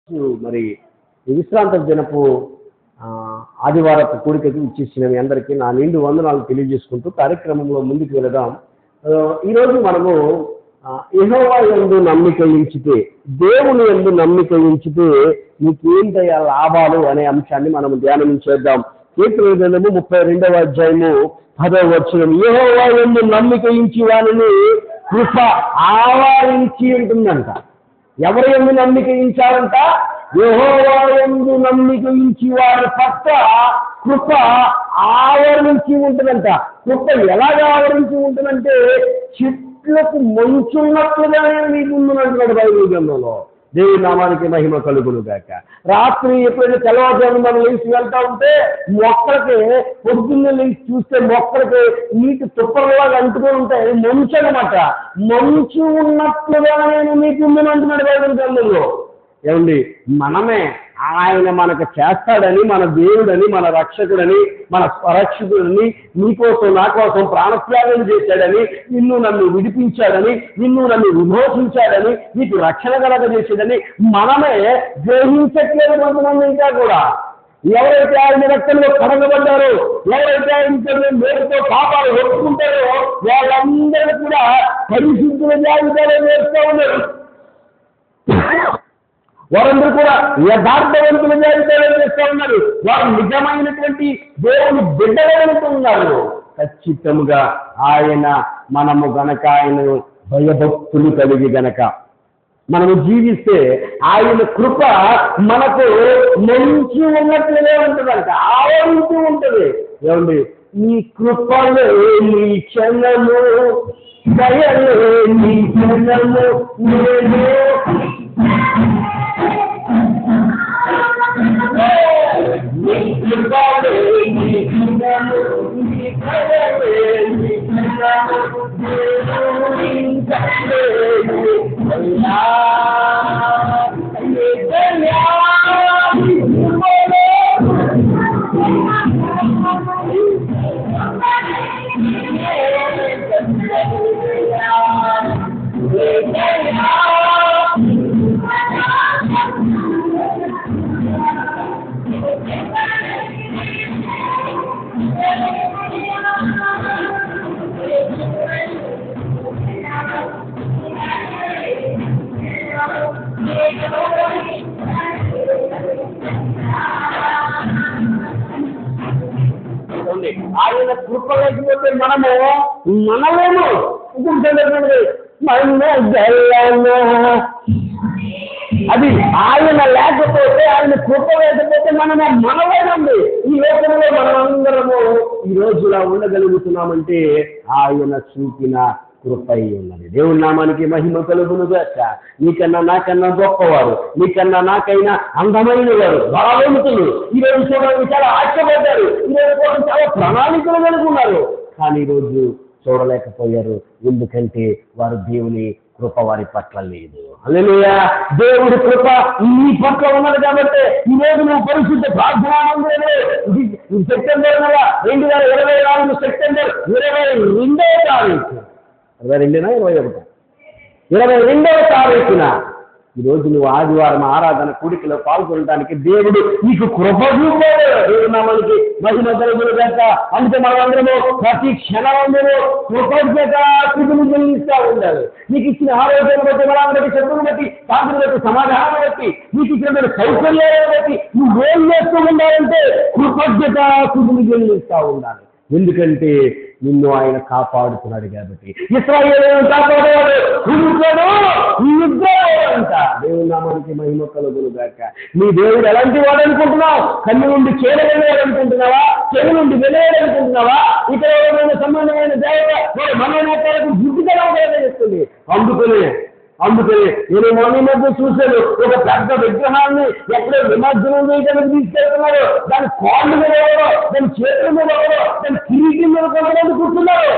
మరి విశ్రాంత దినపు ఆదివారపు కూడికకి ఇచ్చేసిన మీ అందరికీ నా నిండు వందనాలు తెలియజేసుకుంటూ కార్యక్రమంలో ముందుకు వెళదాం. ఈరోజు మనము యెహోవా యందు నమ్మిక ఉంచితే, దేవుని యందు నమ్మిక ఉంచితే నీకేంటయ్యా లాభాలు అనే అంశాన్ని మనం ధ్యానం చేద్దాం. కీర్తన గ్రంథము 32వ అధ్యాయము 10వ వచనం, యెహోవా యందు నమ్మిక ఉంచి వారిని కృప ఆవరించి ఉంటుందంట. ఎవరి యందు నమ్మిక ఉంచాలంట? యెహోవా యందు నమ్మిక ఉంచి వారి పట్ల కృప ఆవరించి ఉంటుందంట. కృప ఎలాగ ఆవరించి ఉంటుందంటే చెట్లకు మంచున్నట్లుగానే నీకు ఉంటున్నాడు బైబిల్ గ్రంథంలో. దేవుని నామానికి మహిమ కలుగును గాక. రాత్రి ఎప్పుడైనా తెల్లవారుజామున మనం లేచి వెళ్తా ఉంటే మొక్కలకి పొద్దున్న లేచి చూస్తే మొక్కలకి నీటి తుప్పలలాగా అంటుకొని ఉంటాయి. మంచు అనమాట. మంచు ఉన్నట్లుగానే నీకు ఉందని అంటున్నాడు బైబిల్ గ్రంథంలో. ఏమండి, మనమే ఆయన మనకు చేస్తాడని, మన దేవుడని, మన రక్షకుడని, మన స్వరక్షకుడని, నీకోసం నా కోసం ప్రాణత్యాగం చేశాడని, నిన్ను నన్ను విడిపించాడని, నిన్ను నన్ను విమోచించాడని, నీకు రక్షణ కలగజేసాడని మనమే గ్రహించట్లేదు కొంతమంది. ఇంకా కూడా ఎవరైతే ఆయన రక్తంలో కడగబడ్డారో, ఎవరైతే ఆయన మేలుతో పాపాలు ఒప్పుకుంటారో వాళ్ళందరూ కూడా పరిశుద్ధుల జాబితాలో వేస్తూ ఉన్నారు. వారందరూ కూడా యథార్థవంతుల జాబితాలో చేస్తూ ఉన్నారు. వారు నిజమైనటువంటి దేవుని బిడ్డలతో ఉన్నారు. ఖచ్చితంగా ఆయన మనము గనక ఆయన భయభక్తులు కలిగి గనక మనము జీవిస్తే ఆయన కృప మనకు మంచి ఉన్నట్లుగా ఉంటుందంట, ఆవరించి ఉంటుంది. ఏమండి, నీ కృపలో నీ క్షణము, దయలో నీ క్షణము, నేను ఆయన కృప లేకపోతే మనమేమో అది ఆయన లేకపోతే, ఆయన కృప లేకపోతే మనమేనండి. ఈ లోకంలో మనమందరము ఈ రోజులా ఉండగలుగుతున్నామంటే ఆయన చూపిన కృప ఉన్నది. దేవుని నామానికి మహిమ కలుగును గాక. నీకన్నా నాకన్నా గొప్పవారు, నీకన్నా నాకైనా అందమైన వారు, బలవంతులు ఈరోజు చూడడానికి చాలా ఆశపడ్డారు, ఈరోజు కూడా చాలా ప్రణాళికలు కలుగున్నారు. కానీ ఈరోజు చూడలేకపోయారు. ఎందుకంటే వారు దేవుని కృప వారి పట్ల లేదు. హల్లెలూయా. దేవుడి కృప నీ పట్ల ఉన్నది కాబట్టి ఈరోజు నువ్వు పరిశుద్ధ ప్రార్థనా మందిరంలో సెప్టెంబర్ 2024 సెప్టెంబర్ 22వ తారీఖు 22వ తారీఖున ఈరోజు నువ్వు ఆదివారం ఆరాధన కూడికలో పాల్గొనడానికి దేవుడు నీకు కృప చూపాడు. దేవునామానికి మహిమ కలుగును గాక. అందుకే మనమందరము ప్రతి క్షణమందరూ కృతజ్ఞతాస్తుతులు చెల్లిస్తూ ఉండాలి. నీకు ఇచ్చిన ఆరోగ్యాన్ని బట్టి, మనందరికీ శత్రువుని బట్టి, శాంతిని బట్టి, సమాధానాన్ని బట్టి, నీకు ఇచ్చిన సౌకర్యాలను బట్టి నువ్వేం చేస్తూ ఉండాలంటే కృతజ్ఞతాస్తుతులు చెల్లిస్తూ ఉండాలి. ఎందుకంటే నిన్ను ఆయన కాపాడుతున్నాడు కాబట్టి. ఇశ్రాయేలును కాపాడేవాడు అంట. దేవుని నామానికి మహిమ కలుగును గాక. నీ దేవుడు ఎలాంటి వాడు అనుకుంటున్నావు? కన్ను నుండి చేరగలిగాడు అనుకుంటున్నావా? చెవి నుండి వెలగాడు అనుకుంటున్నావా? ఇతర సంబంధమైన దేవత మనోనేతలకు బుద్ధి కలగజేస్తుంది. అందుకనే నేను మొన్న మధ్య చూశాను, ఒక పెద్ద విగ్రహాన్ని ఎక్కడో నిమజ్జనం చేయడానికి తీసుకెళ్తున్నారు. దాని కాళ్ళు మీద ఎవరో, దాని చేతుల మీద ఎవరో, దాని కిరీటి మీద కొంతమంది కూర్చున్నారు.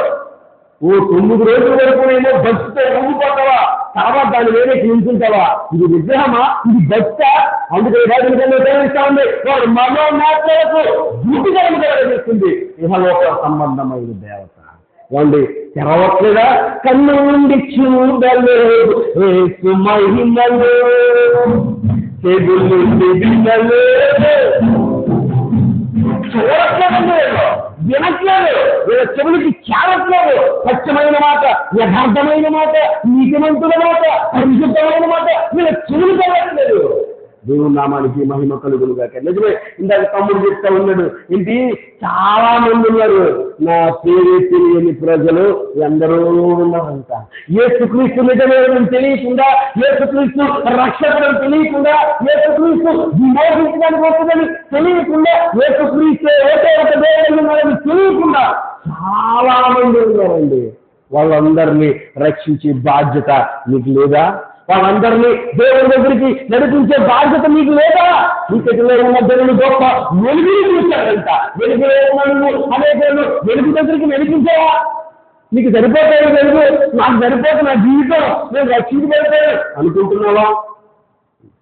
9 రోజుల వరకు ఏమో భక్తితో ఊగిపోతావా, తర్వాత దాని మీద నించుంటావా? ఇది విగ్రహమా? ఇది భక్త? అందుకే ఉపయోగిస్తా ఉంది. వాడు మనోనేతలకు బుద్ధి కలగజేస్తుంది. ఇహలోక సంబంధమైన దేవత. ఏమండి, తెరవట్లేదా? కన్ను నుండి చూడలేదు మహిమలు, చెవులు వినలేదు, చూడట్లేదండి, వినట్లేదు, వీళ్ళ చెవులకి చేరట్లేదు. స్వచ్ఛమైన మాట, యథార్థమైన మాట, నీతిమంతుల మాట, పరిశుద్ధమైన మాట వీళ్ళ చెవులు వెళ్ళట్లేదు. దేవుని నామానికి మహిమ కలుగును గాక. నిజమే, ఇందాక తమ్ముడు చెప్తా ఉన్నాడు, ఏంటి చాలా మంది ఉన్నారు నా పేరు తెలియని ప్రజలు ఎందరో ఉన్నారంట. యేసుక్రీస్తు నిజమేమని తెలియకుండా, యేసుక్రీస్తు రక్షకుడు తెలియకుండా, యేసుక్రీస్తు విమోచించడానికి వస్తుందని తెలియకుండా, యేసుక్రీస్తు ఏదో ఒక దేవుని తెలియకుండా చాలా మంది ఉన్నారండి. వాళ్ళందరినీ రక్షించే బాధ్యత మీకు లేదా? వాళ్ళందరినీ దేవుని దగ్గరికి నడిపించే బాధ్యత మీకు లేదా? చీకటిలో ఉన్న దేవుని గొప్ప వెలుగుని చూశాడంట. వెలుగులో ఉన్న అనేక వెలుగు దగ్గరికి నడిపించావా? నీకు సరిపోతాయి వెలుగు, నాకు సరిపోతే నా జీవితం నేను రక్షించబడతాను అనుకుంటున్నావా?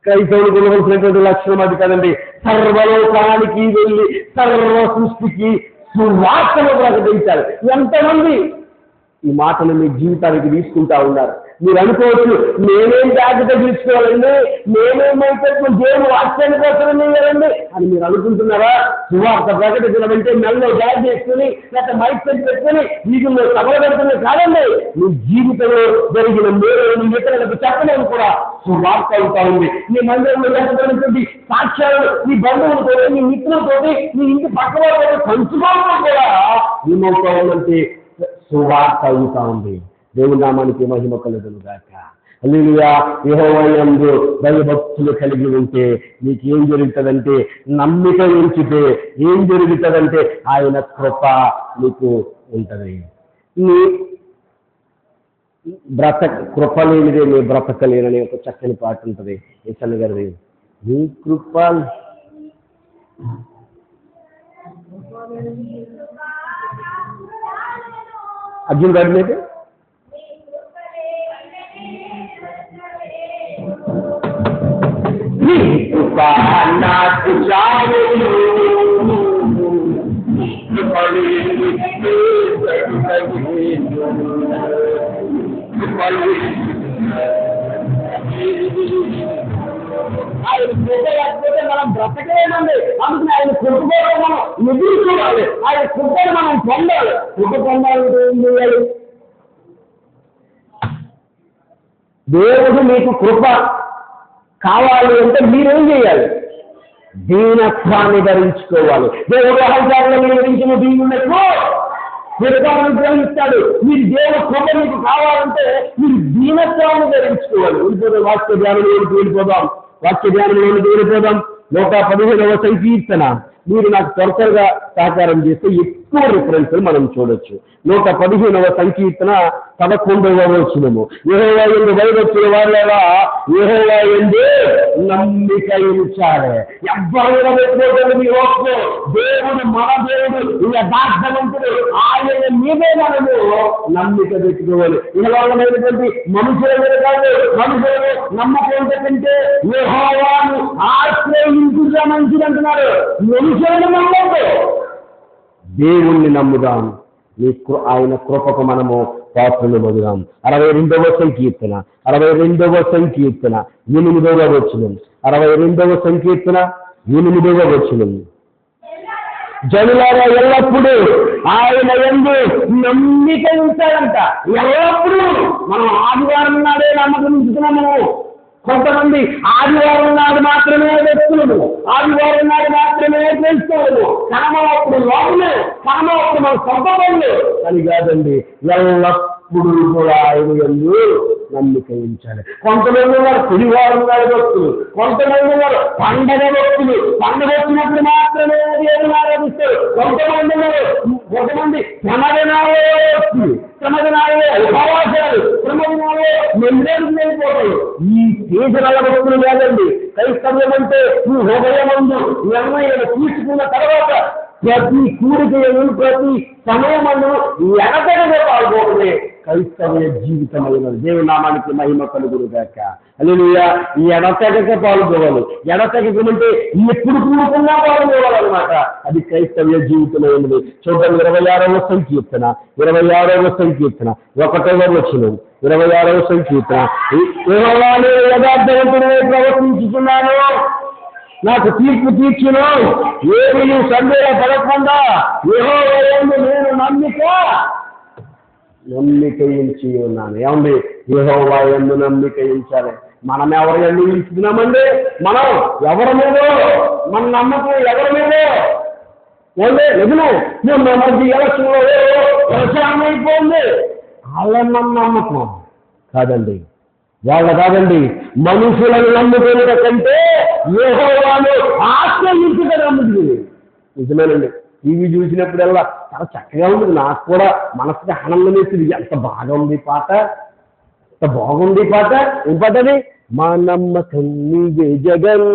క్రైస్తవులకు ఉండవలసినటువంటి లక్షణం అది కదండి. సర్వలోకానికి వెళ్ళి సర్వ సృష్టికి సువార్తను ప్రకటించాలి. ఎంతమంది ఈ మాటలు మీ జీవితానికి తీసుకుంటా ఉన్నారు? మీరు అనుకోవచ్చు, నేనేం జాగ్రత్త తీసుకోవాలండి, నేనేమైతే దేవుడు వాక్యాన్ని కోసం వేయాలండి అని మీరు అనుకుంటున్నారా? సువార్త ప్రకటించడం అంటే మెల్లో జాగ్రత్త చేసుకుని లేకపోతే మైక్ పెట్టుకుని వీటిల్లో సగలబెడుతున్నది కాదండి. మీ జీవితంలో జరిగిన మేలు ఇతరులకు చెప్పలేము కూడా సువార్త అవుతా ఉంది. మీ మందిరంలో లేకపోయినటువంటి సాక్ష్యాలు మీ బంధువులతో, మీ మిత్రులతో, మీ ఇంటి పక్క వాళ్ళతో పంచుకోవడం కూడా ఏమవుతా ఉందంటే సువార్త అవుతా ఉంది. దేవుని నామానికి మహిమ కలుగును గాక. హల్లెలూయా. యెహోవా యందు భయభక్తులు కలిగి ఉంటే నీకు ఏం జరుగుతుందంటే, నమ్మిక ఉంచితే ఏం జరుగుతుందంటే ఆయన కృప నీకు ఉంటుంది. నీ కృప లేనిదే నీ బ్రతకలేనని ఒక చక్కని పాట ఉంటుంది ఏసన్న గారిది. నీ కృప అర్జున్ గారి మీద నాకు ఆయన కృప లేకపోతే మనం బ్రతకలేమండి. అందుకని ఆయన కృప మనం ఎదురు చూడాలి, ఆయన కృపను మనం పొందాలి. కృప పొందాలంటే ఏం చేయాలి? దేవుడు మీకు కృప కావాలి అంటే మీరేం చేయాలి? దీనత్వాన్ని ధరించుకోవాలి. దేవుడు అహంకారాలను ధరించిన దీనులకు కృపను గ్రహిస్తాడు. మీరు దేవుడు కృప మీకు కావాలంటే మీరు దీనత్వాన్ని ధరించుకోవాలి. వెళ్ళిపోదాం వాక్య ధ్యానంలోకి వెళ్ళిపోదాం. వాక్య ధ్యానంలోకి వెళ్ళిపోదాం. 115వ సంకీర్తన మీరు నాకు త్వరగా సహకారం చేస్తే ఎక్కువ రిఫరెన్స్లు మనం చూడొచ్చు. 115వ సంకీర్తన 11వ వచనము. యెహోవా యందు భయభక్తుల వారులారా యెహోవా యందు నమ్మిక ఉంచాలి. ఎవ్వరు పెట్టుకోవద్దు మీ హోప్పు. దేవుడు మన దేవుడు యథార్థవంతుడు, ఆయన మీదే మనము నమ్మిక పెట్టుకోవాలి. ఇహలోకమైనటువంటి మనుషుల మీద కాదు, మనుషులను నమ్మకం కంటే యెహోవాను ఆశ్రయించుట మంచిదంటున్నారు. మనుషులను నమ్మద్దు, దేవుణ్ణి నమ్ముదాం. ఆయన కృపకు మనము పాత్రలు పొందుదాం. 62వ సంకీర్తన 8వ వచనం. 62వ సంకీర్తన 8వ వచనం. జనులారా ఎల్లప్పుడూ ఆయన యందు నమ్మిక ఉంచాలంట. ఎల్లప్పుడూ మనం ఆదివారం నాడే నమ్మకం ఉంచుతున్నాము. కొంతమంది ఆదివారం నాడు మాత్రమే వ్యక్తులను, ఆదివారం నాడు మాత్రమే తెలుసుకోవడము, కనమప్పుడు లోపలే, కనమప్పుడు మన సొంత పనులు అని కాదండి. ఎల్లప్పుడూ కూడా ఆయన యందు నమ్మిక ఉంచాలి. కొంతమంది వారు శనివారం నాడు భక్తులు, కొంతమంది వారు పండగ భక్తులు, పండగ వచ్చినప్పుడు మాత్రమే దేవుని ఆరాధిస్తారు. కొంతమంది శ్రమదినాలే భక్తులు, శ్రమదినాలే ఉపవాసాలు, శ్రమదినాలే నెమ్మది వెళ్ళిపోతాయి. ఈ సీజనల భక్తులు కాదండి. క్రైస్తవ్యం అంటే ఈ హృదయమందు నిర్ణయం తీసుకున్న తర్వాత ప్రతి కూడికలను, ప్రతి సమయమును ఎడతెగగా పాల్గొనే క్రైస్తవ జీవితమైనది. దేవుని నామానికి మహిమ కలుగును గాక. హల్లెలూయా. ఈ ఎడతెగక పాల్గొవాలి. ఎడతెగకమంటే ఎప్పుడు కూడుకున్నా పాల్గొవాలన్నమాట. అది క్రైస్తవ జీవితమైనది. చూడండి 26వ సంకీర్తన 1వ వచనం. 26వ సంకీర్తన. యెహోవా నేను యథార్థవంతుడై ప్రవర్తించుతున్నాను, నాకు తీర్పు తీర్చును, ఏమీ సందేహపడకుండా యెహోవా యందు నేను నమ్మికయించి ఉన్నాను. ఏమండి, యెహోవా యందు నమ్మికయించాలి. మనం ఎవరి యందు ఉంచుతున్నామండి? మనం ఎవరి మీద మన నమ్మకం ఎవరి మీద? నిజమే, మొన్న మధ్య ఎలక్షన్లో వ్యవసాయం అయిపోయింది, వాళ్ళ నమ్మకం కాదండి, వాళ్ళ కాదండి. మనుషులను నమ్ముకునే కంటే యెహోవాను ఆశ్రయించుట నమ్ముతుంది. నిజమేనండి. టీవీ చూసినప్పుడల్లా చాలా చక్కగా ఉంటుంది, నాకు కూడా మనసుకి ఆనందం వేస్తుంది. ఎంత బాగా ఉంది పాట, ఎంత బాగుంది పాట. ఏం పాట అది? మా నమ్మకం నీవే జగన్.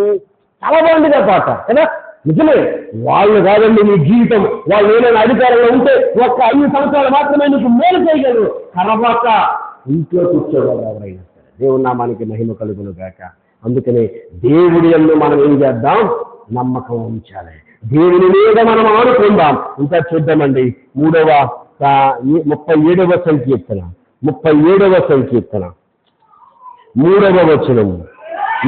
చాలా బాగుంది ఆ పాట కదా. నిజమే, వాళ్ళు కాదండి నీ జీవితం. వాళ్ళు ఏమైనా అధికారంలో ఉంటే ఒక్క 5 సంవత్సరాలు మాత్రమే నీకు మేలు చేయగలరు, తర్వాత ఇంట్లో కూర్చోగలరు ఎవరైనా సరే. దేవుని నామానికి మహిమ కలుగును గాక. అందుకనే దేవుడి యందు మనం ఏం చేద్దాం? నమ్మకం ఉంచాలి. దేవుని మీద మనం ఆడుకుందాం. ఇంకా చూద్దామండి 37వ సంకీర్తన 3వ వచనం.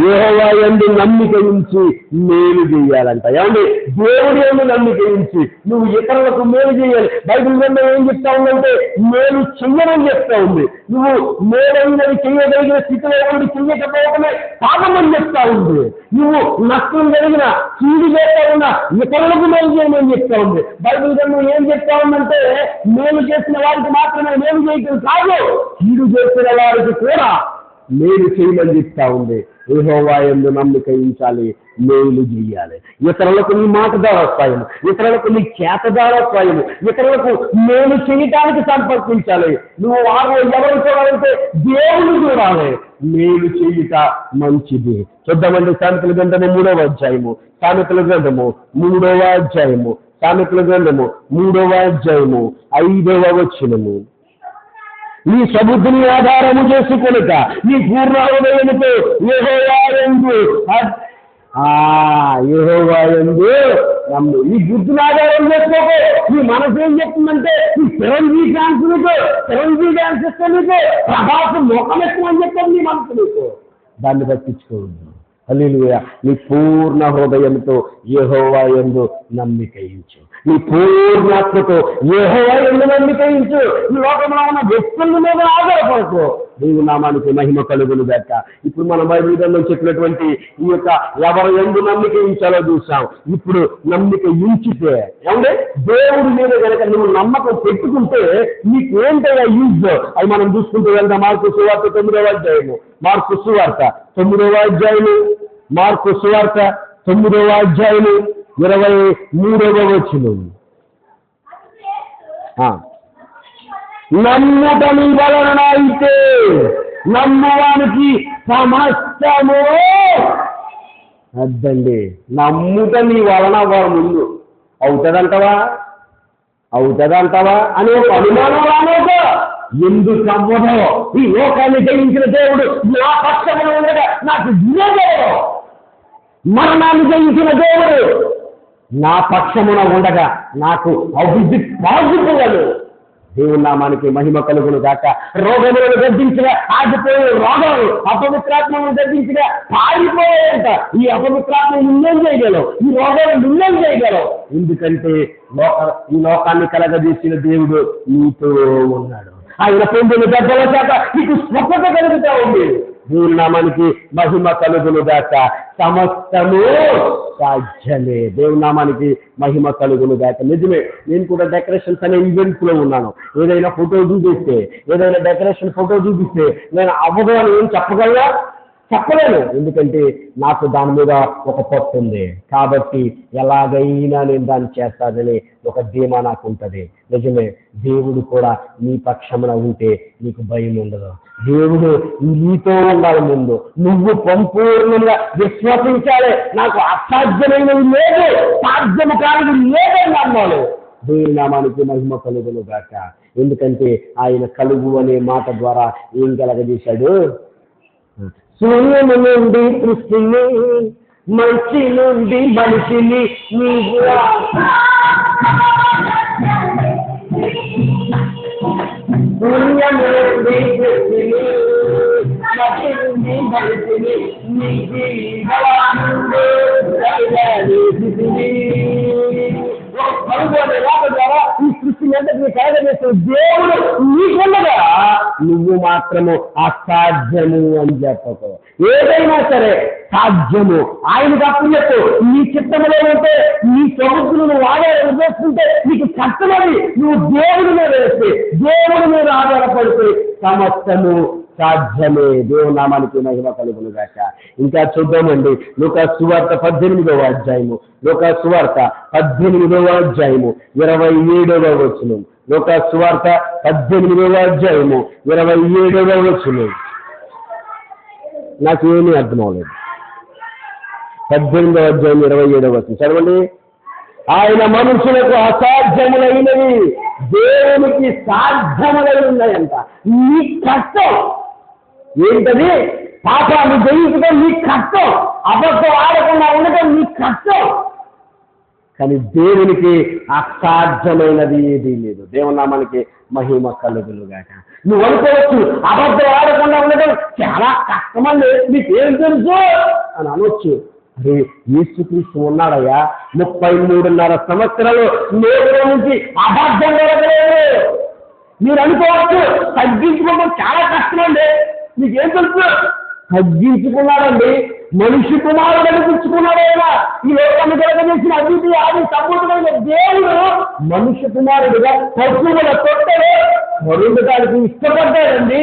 యెహోవా యందు నమ్మిక ఉంచి మేలు చేయాలంట. ఏమండి, దేవుడి యందు నమ్మిక ఉంచి నువ్వు ఇతరులకు మేలు చేయాలి. బైబిల్ గ్రంథం ఏం చెప్తా ఉందంటే మేలు చెయ్యమని చెప్తా ఉంది. నువ్వు మేలైనది చెయ్యగలిగిన స్థితిలో ఉండి చెయ్యకపోవడమే పాపమని చెప్తా ఉంది. నువ్వు నష్టం కలిగిన కీడు చేస్తా ఉన్నా ఇతరులకు మేలు చేయమని చెప్తా ఉంది. బైబిల్ గ్రంథం ఏం చెప్తా ఉందంటే మేలు చేసిన వారికి మాత్రమే మేలు చేయటం కాదు, కీడు చేసిన వారికి కూడా మేలు చేయమని చెప్తా ఉంది. యెహోవా యందు నమ్మిక ఉంచాలి, మేలు చేయాలి. ఇతరులకు నీ మాట ద్వారా స్వయము, ఇతరులకు నీ చేత ద్వారా స్వయము, ఇతరులకు మేలు చేయటానికి సంపర్కించాలి. నువ్వు వారు ఎవరు చూడాలంటే దేవుని చూడాలి. మేలు చేయుట మంచిది. చూద్దామండి సామెతల గ్రంథము 3వ అధ్యాయము 5వ వచనము. నీ సబుద్ధిని ఆధారము చేసుకొనుక నీ పూర్ణ హృదయముతో యెహోవా యందు నమ్ము. నీ బుద్ధిని ఆధారం చేసుకోకు. నీ మనసు ఏం చెప్తుందంటే నీ చిరంజీవి డాన్స్ ఇస్తే నీకు ప్రభాసం ముఖమెత్తు అని చెప్తాను నీ మనసు నీకు. దాన్ని పట్టించుకోవద్దు. హల్లెలూయా. నీ పూర్ణ హృదయంతో యెహోవా యందు నమ్మికయించు. నీ పూర్ణాత్మతో యెహోవా యందు నమ్మికయించు. ఈ లోకంలో ఉన్న వ్యక్తుల మీద ఆధారపడకు. దేవుని నామానికి మహిమ కలుగును గాక. ఇప్పుడు మన బైబిల్ గ్రంథం చెప్పినటువంటి ఈ యొక్క ఎవరు యందు నమ్మిక ఉంచాలో చూసాం. ఇప్పుడు నమ్మిక ఉంచితే ఏమంటే దేవుడి మీద కనుక నువ్వు నమ్మకం పెట్టుకుంటే నీకు ఏంటో యూజ్ అది మనం చూసుకుంటూ వెళ్దాం. మార్కు సువార్త 9వ అధ్యాయము 23వ వచనం. నమ్ముట నీ వలన అయితే నమ్మువానికి సమస్తము. అద్దండి, నమ్ముట నీ వలన వారు ముందు అవుతుందంటవా అనే అనుమానం రానోక. ఎందుకు అవ్వదో? ఈ లోకాన్ని జయించిన దేవుడు నా పక్షమున ఉండగా నాకు విరోధం. మరణాన్ని జయించిన దేవుడు నా పక్షమున ఉండగా నాకు అభివృద్ధి పాల్గొనగలడు. దేవుని నామానికి మహిమ కలుగును గాక. రోగములను గద్దించగా ఆగిపోయే రోగాలు అపవిత్రాత్మను గద్దించగా పారిపోయాయంట. ఈ అపవిత్రాత్మ నిన్నేం చేయగలవు? ఈ రోగాలు నిన్నేం చేయగలవు? ఎందుకంటే ఈ లోకాన్ని కలగజేసిన దేవుడు నీతో ఉన్నాడు. ఆయన పొందిన దెబ్బల చేత నీకు స్వస్థత కలుగుతా ఉంది. దేవుని నామానికి మహిమ కలుగును గాక. సమస్తము సాధ్యమే. దేవుని నామానికి మహిమ కలుగును గాక. నిజమే, నేను కూడా డెకరేషన్స్ అనే ఈవెంట్స్ లో ఉన్నాను. ఏదైనా ఫోటో చూపిస్తే, ఏదైనా డెకరేషన్ ఫోటో చూపిస్తే నేను అవ్వదు అని ఏం చెప్పలేను. ఎందుకంటే నాకు దాని మీద ఒక పట్టు ఉంది. కాబట్టి ఎలాగైనా నేను దాన్ని చేస్తానని ఒక ధీమా నాకు ఉంటుంది. నిజమే, దేవుడు కూడా నీ పక్షమున ఉంటే నీకు భయం ఉండదు. దేవుడు నీతో ఉండాలి. ముందు నువ్వు సంపూర్ణంగా విశ్వసించాలి. నాకు అసాధ్యమైనది లేదు, సాధ్యము కానిది లేదని నమ్మాలి. దేవుని నామానికి మహిమ కలుగును గాక. ఎందుకంటే ఆయన కలుగు అనే మాట ద్వారా ఏం కలగజేశాడు? శూన్యము నుండి సృష్టిని, మంచి నుండి మనిషిని పుణ్యము నీ కృష్ణిని మహిని భక్తిని నీ జీవవానుండే ద్వారా ఈ సృష్టిని అంతటిని కలగజేస్తున్న దేవుడు నీకున్నగా నువ్వు మాత్రము అసాధ్యము అని చెప్పకు. ఏదైనా సరే సాధ్యము ఆయనకు అప్పు. నీ చిత్తములో ఉంటే నీ సముద్రులు నువ్వు ఆధారం చేసుకుంటే నీకు కష్టమని నువ్వు దేవుడి మీద వేస్తే, దేవుడి మీద ఆధారపడితే సమస్తము సాధ్యమే. దేవుని నామానికి మహిమ కలుగును గాక. ఇంకా చూద్దామండి, లూకాసు సువార్త 18వ అధ్యాయము, లూకాసు సువార్త 18వ అధ్యాయము 27వ వచనం. లూకాసు సువార్త 18వ అధ్యాయము 27వ వచనం. నాకు ఏమీ అర్థం అవ్వలేదు. 18వ అధ్యాయం 27వ వచనం చదవండి. ఆయన మనుషులకు అసాధ్యములైనవి దేవునికి సాధ్యములై ఉన్నాయంట. నీ కష్టం ఏంటది? పాపాన్ని జయించడం నీ కష్టం, అబద్ధం ఆడకుండా ఉండటం నీ కష్టం. కానీ దేవునికి అసాధ్యమైనది ఏదీ లేదు. దేవుని నామానికి మహిమ కలుగునుగాక. నువ్వు అనుకోవచ్చు అబద్ధం ఆడకుండా ఉండటం చాలా కష్టమండి, నీకేం తెలుసు అని అనొచ్చు. అరే యేసుక్రీస్తు ఉన్నాడయ్యా, 33.5 సంవత్సరాలు నేడు నుంచి అబద్ధం జరగలేదు. మీరు అనుకోవచ్చు తగ్గించుకోవడం చాలా కష్టమండి, మీకేం తెలుసు? తగ్గించుకున్నాడండి. మనిషి కుమారుడు అనిపించుకున్నాడు ఆయన. ఈ లోకాన్ని కలగజేసిన అభివృద్ధి ఆది సంపూర్ణమైన దేవుడు మనిషి కుమారుడుగా పశువుల తొట్టెలో మరుండటానికి ఇష్టపడ్డాడండి.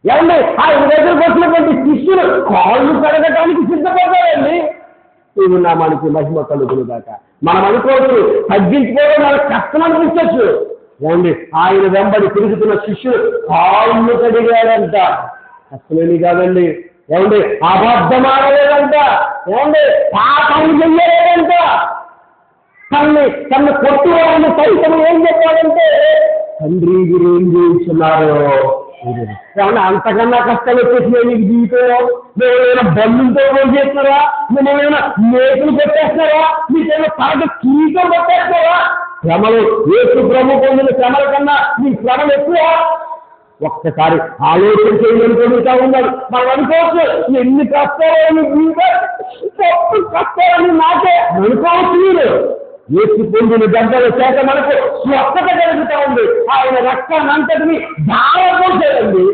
ఏమండి ఆయన దగ్గరకు వచ్చినటువంటి శిష్యులు కాళ్ళు కడగటానికి సిద్ధపడ్డారండి. దేవుని నామానికి మహిమ కలుగును గాక. మనం అనుకోవచ్చు తగ్గించుకోవడం మనకు కష్టం అనిపించవచ్చు. ఏమండి ఆయన వెంబడి తిరుగుతున్న శిష్యులు కాళ్ళు కడిగాడంట. కష్టమేమి కాదండి. ఏమండి అబద్ధమాడలేదంట. ఏమండి పాపం చెయ్యలేదంట. తన కొట్టు వాళ్ళని సైతం ఏం చెప్పాడంటే తండ్రి వీరు ఏం చేయించున్నారు. ఏమన్నా అంతకన్నా కష్టాలు వచ్చేసినాయి నీకు జీవితంలో? మేమేమైనా బంధులతో ఫోన్ చేస్తున్నారా? మేమేమైనా మేకులు పెట్టేస్తున్నారా? మీకేమైనా తరగతి కీకలు పెట్టేస్తున్నారా? శ్రమలు యేసు ప్రభు పొందిన శ్రమల కన్నా మీ శ్రమలు ఎక్కువ. ఒక్కసారి ఆలోచన చేయగలుగుతా ఉన్నాడు. మనం అనుకోవచ్చు ఎన్ని కష్టాలని కష్టాలని నాకే అనుకోవచ్చు. మీరు యేసు పొందిన గంటల చేత మనకు స్వస్థత కలుగుతా ఉంది. ఆయన రక్తాన్ని అంతటిని దారపోసాడండి.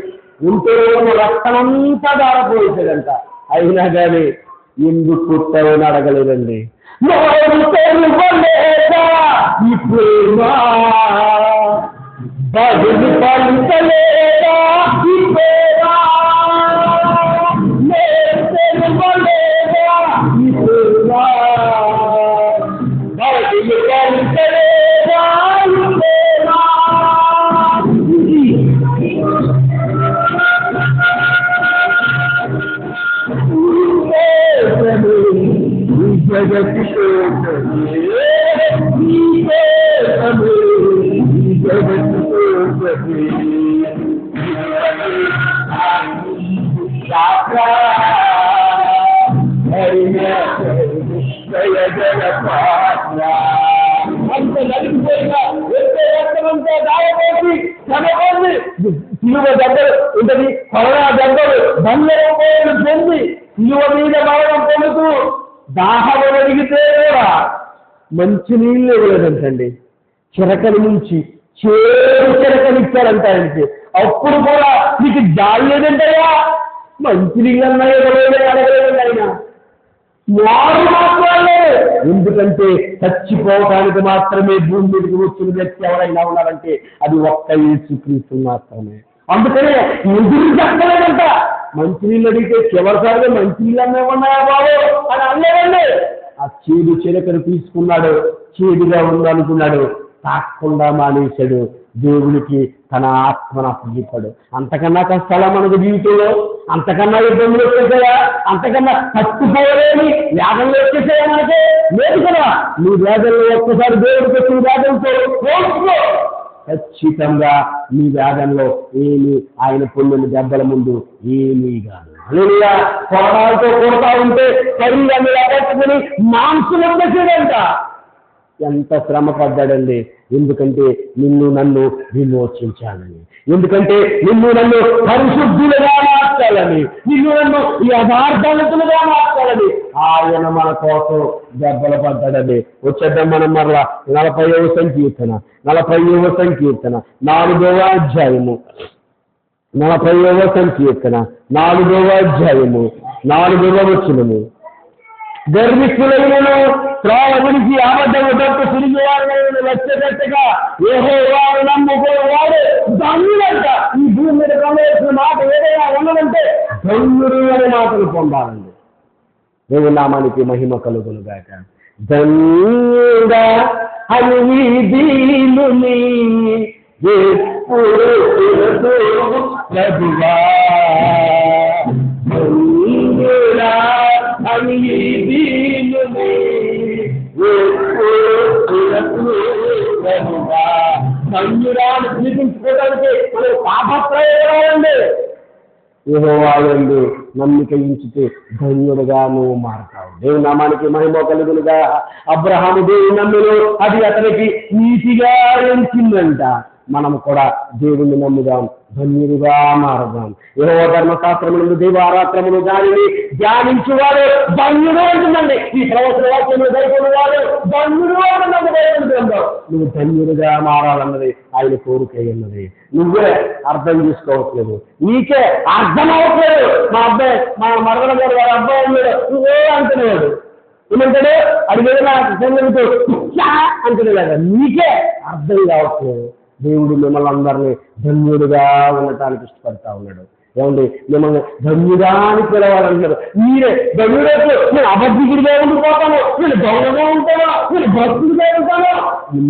ఉంటే రక్తమంతా దారపోసాడంట. అయినా కానీ ఎందుకు పుట్టావని అడగలేదండి. ఈ ప్రేమ బదులు పలుకలేదా? ఈ ప్రేమ లేదా? ఈ ప్రేమ బదులు పలుకలేదా? సిలువ దగ్గర ఉంటుంది, కరోనా దగ్గర బంగారం పొంది సిలువ మీద మరణం పొందుతూ దాహం అడిగితే కూడా మంచి నీళ్ళు ఇవ్వలేదంటండి. చిరకని నుంచి చేరు చిరకనిచ్చారంట ఆయనకి. అప్పుడు కూడా నీకు జాలి లేదంటయ్యా, మంచి నీళ్ళు అన్నాయి అడగలేదండి ఆయన. వారు మాత్రమే, ఎందుకంటే చచ్చిపోవటానికి మాత్రమే భూమి మీదకి వచ్చిన వ్యక్తి ఎవరైనా ఉన్నారంటే అది ఒక్క యేసుక్రీస్తు మాత్రమే. అందుకనే ఎదురు చెప్పలేదంట. మంచినీళ్ళు అడిగితే చివరిసారిగా మంచినీళ్ళు అన్నేమన్నాయా బాబు అని అనలేదండి. ఆ చేదు చిరకను తీసుకున్నాడు, చేదుగా ఉందనుకున్నాడు, తాకుండా మానేశాడు. దేవుడికి తన ఆత్మను అప్పగించాడు. అంతకన్నా కష్టాలా మనకు జీవితంలో? అంతకన్నా ఇబ్బందులు వచ్చేసాయా? అంతకన్నా తట్టుకోలేని వేదనలు వచ్చేసాయా మనకి? లేదు కదా. నీ వేదనలు ఒక్కసారి దేవుడికి వచ్చి వేదనతో పోల్చుకో, ఖచ్చితంగా నీ వేదనలో ఏమి ఆయన పొందిన దెబ్బల ముందు ఏమీ కాదు. అలా కొరడాలతో కొడతా ఉంటే శరీరాన్ని పట్టుకుని మాంసం వచ్చేసేదంట. ఎంత శ్రమ పడ్డాడండి. ఎందుకంటే నిన్ను నన్ను విమోచించాలని, ఎందుకంటే నిన్ను నన్ను పరిశుద్ధులుగా మార్చాలని, నిన్ను నన్ను యథార్థవంతులుగా మార్చాలని ఆయన మన కోసం దెబ్బలు పడ్డాడండి. వచ్చేద్దాం మనం మరలా 40వ సంకీర్తన 4వ అధ్యాయము 40వ సంకీర్తన 4వ అధ్యాయము 4వ వచనము. గర్విష్ఠులైనను త్రోవ గురించి అబద్ధము తప్పు తిరిగి వారిని వచ్చేటట్టుగా యెహోవాను నమ్ముకునేవాడు ధన్యుడంట. ఈ భూమి మీద పొందవలసిన మాట ఏదైనా ఉన్నదంటే ధన్యుడు అనే మాటలు పొందాలండి. దేవుని నామానికి మహిమ కలుగును గాక. ధన్యుడా అని దీనుని ఎప్పుడు ప్రభువా, ధన్యుడా అని దీనుని ప్రభువా. ధన్యుడాన్ని చూపించుకోవడానికి మనం పాపత్రయండి. యెహోవాయందు నమ్మిక ఉంచితే ధన్యుడుగా నువ్వు మారతావు. దేవుని నామానికి మహిమ కలుగునుగా. అబ్రహాము దేవుని నమ్మిలో అది అతనికి నీతిగా ఎంచిందంట. మనం కూడా దేవుని నమ్ముదాం, ధన్యుడుగా మారదాం. యెహోవా ధర్మశాస్త్రములందు దీవారాత్రములు దానిని ధ్యానించువాడు ధన్యుడు అంటుందండి. ఈ ప్రవచన వాక్యములు దయకొనేవాడు ధన్యుడు అంటున్నది. నువ్వు ధన్యుడుగా మారాలన్నది ఆయన కోరిక ఉన్నది. నువ్వే అర్థం చేసుకోవట్లేదు, నీకే అర్థం అవ్వట్లేదు. మా అబ్బాయి మా మరణ గారు వారి అబ్బాయి ఉన్నాడు, నువ్వే అంటున్నాడు. ఏమంటాడు అడిగేది నాకు సంగతితో అంటున్నాడు. నీకే అర్థం కావట్లేదు. దేవుడు మిమ్మల్ని అందరినీ ధన్యుడుగా ఉండటానికి ఇష్టపడతా ఉన్నాడు. ఏమండి, మిమ్మల్ని ధన్యుడా అని పిలవాలంటారు. మీరే ధన్యుడైతే నేను అబద్ధికుడిగా ఉండిపోతాను, నేను దొంగగా ఉంటాను, నేను భక్తుడిగా ఉంటాను.